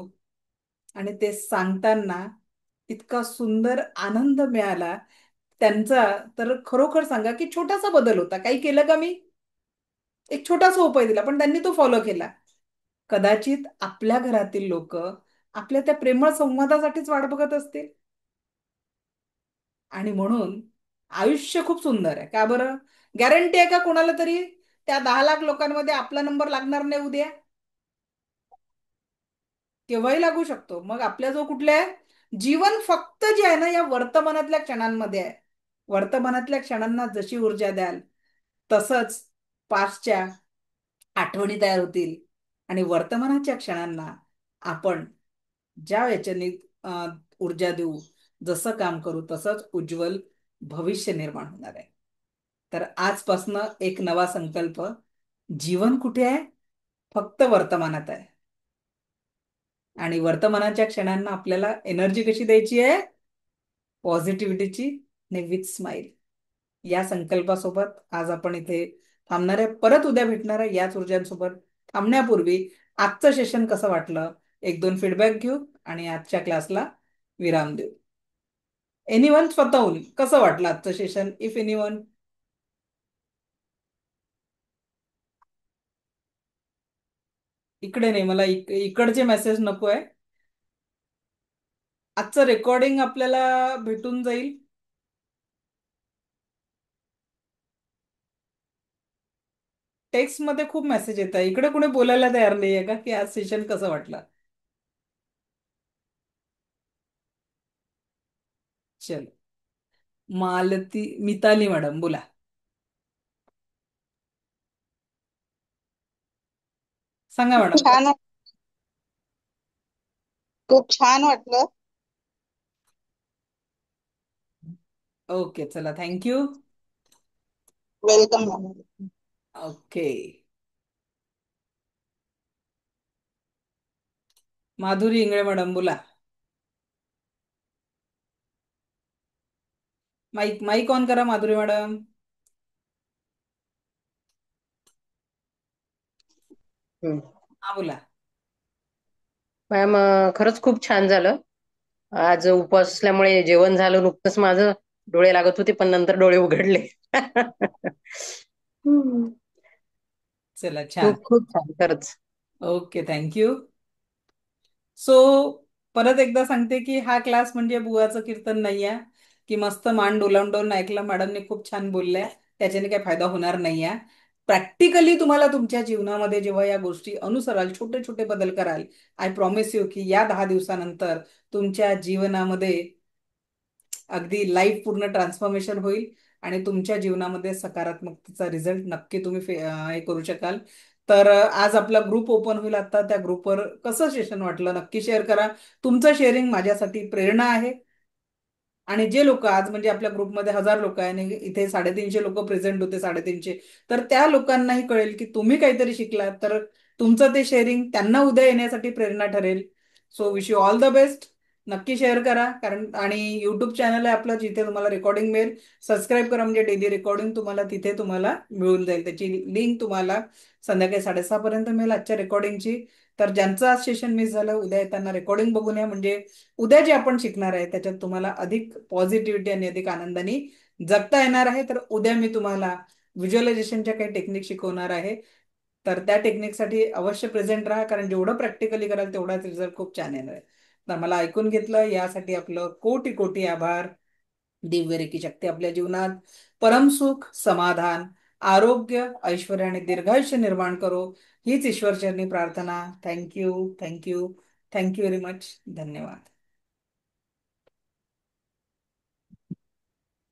Speaker 1: आणि ते सांगताना इतका सुंदर आनंद मिळाला त्यांचा. तर खरोखर सांगा की छोटासा बदल होता, काही केलं का मी, एक छोटासा उपाय दिला पण त्यांनी तो फॉलो केला. कदाचित आपल्या घरातील लोक आपल्या त्या प्रेमळ संवादासाठीच वाट बघत असतील. आणि म्हणून आयुष्य खूप सुंदर आहे. का बरं? गॅरंटी आहे का कोणाला तरी त्या 10 लाख लोकांमध्ये आपला नंबर लागणार नाही उद्या? केव्हाही लागू शकतो. मग आपल्या जो कुठले आहे, जीवन फक्त जे आहे ना या वर्तमानातल्या क्षणांमध्ये आहे. वर्तमानातल्या क्षणांना जशी ऊर्जा द्याल तसंच पास्टच्या आठवणी तयार होतील. आणि वर्तमानाच्या क्षणांना आपण ज्या याच्याने ऊर्जा देऊ, जसं काम करू तसंच उज्ज्वल भविष्य निर्माण होणार आहे. तर आजपासनं एक नवा संकल्प, जीवन कुठे आहे, फक्त वर्तमानात आहे. आणि वर्तमानाच्या क्षणांना आपल्याला एनर्जी कशी द्यायची आहे, पॉझिटिव्हिटीची आणि विथ स्माइल. या संकल्पासोबत आज आपण इथे थांबणार आहे. परत उद्या भेटणार आहे याच ऊर्जांसोबत. थांबण्यापूर्वी आजचं सेशन कसं वाटलं, एक दोन फीडबॅक घेऊ आणि आजच्या क्लासला विराम देऊ. एनीवन स्वतःहून कसं वाटलं आजचं सेशन, इफ एनीवन? इकडे नाही, मला इकडचे मेसेज नको आहे. आजचं रेकॉर्डिंग आपल्याला भेटून जाईल. टेक्स्ट मध्ये खूप मेसेज येत आहे. इकडे कुणी बोलायला तयार नाहीये का की आज सेशन कसं वाटलं? चलो, मालती मिताली मॅडम बोला. सांगा मॅडम.
Speaker 8: छान, खूप छान वाटलं.
Speaker 1: ओके, चला, thank you.
Speaker 8: Welcome ma'am.
Speaker 1: Okay, Madhuri Ingle madam बोला. माईक माईक ऑन करा माधुरी मॅडम. हा बोला.
Speaker 9: मॅम, खरंच खूप छान झालं. आज उपवास असल्यामुळे जेवण झालं नुकतंच माझं. डोळे लागत होते पण नंतर डोळे उघडले. हम्म.
Speaker 1: चला, छान.
Speaker 9: खूप खूप छान खरंच.
Speaker 1: Okay, thank you. सो परत एकदा सांगते की हा क्लास म्हणजे बुवाचं कीर्तन नाही आहे की मस्त मान डोलावून डोलून ऐकलं मॅडमने खूप छान बोलल्या त्याच्याने काही फायदा होणार नाही आहे. प्रॅक्टिकली तुम्हाला तुमच्या जीवनामध्ये जेव्हा या गोष्टी अनुसराल, छोटे छोटे बदल कराल, आय प्रॉमिस यू की या 10 दिवसानंतर तुमच्या जीवनामध्ये अगदी लाईफ पूर्ण ट्रान्सफॉर्मेशन होईल आणि तुमच्या जीवनामध्ये सकारात्मकतेचा रिझल्ट नक्की तुम्ही हे करू शकाल. तर आज आपला ग्रुप ओपन होईल. आता त्या ग्रुपवर कसं सेशन वाटलं नक्की शेअर करा. तुमचं शेअरिंग माझ्यासाठी प्रेरणा आहे. आणि जे लोक आज म्हणजे आपल्या ग्रुपमध्ये 1000 लोक आहे आणि इथे 350 लोक प्रेझेंट होते, 350, तर त्या लोकांनाही कळेल की तुम्ही काहीतरी शिकलात तर तुमचं ते शेअरिंग त्यांना उद्या येण्यासाठी प्रेरणा ठरेल. So wish you all the best. नक्की शेअर करा. कारण आणि युट्यूब चॅनल आहे आपलं जिथे तुम्हाला रेकॉर्डिंग मिळेल. सबस्क्राईब करा म्हणजे डेली रेकॉर्डिंग तुम्हाला तिथे तुम्हाला मिळून जाईल. त्याची लिंक तुम्हाला संध्याकाळी 6:30 पर्यंत मिळेल आजच्या रेकॉर्डिंगची. तर ज्यांचं आज सेशन मिस झालं उद्या येताना रेकॉर्डिंग बघून या, म्हणजे उद्या जे आपण शिकणार आहे त्याच्यात तुम्हाला अधिक पॉझिटिव्हिटी आणि अधिक आनंदाने जगता येणार आहे. तर उद्या मी तुम्हाला व्हिज्युअलायझेशनच्या काही टेक्निक शिकवणार आहे. तर त्या टेक्निकसाठी अवश्य प्रेझेंट राहा, कारण जेवढं प्रॅक्टिकली कराल तेवढाच रिझल्ट खूप छान येणार आहे. तर मला ऐकून घेतलं यासाठी आपलं कोटी कोटी आभार. दिव्य रेकी शक्ती आपल्या जीवनात परमसुख, समाधान, आरोग्य, ऐश्वर्य आणि दीर्घायुष्य निर्माण करो, हीच ईश्वरचरणी प्रार्थना. Thank you, thank you, thank you very much. धन्यवाद.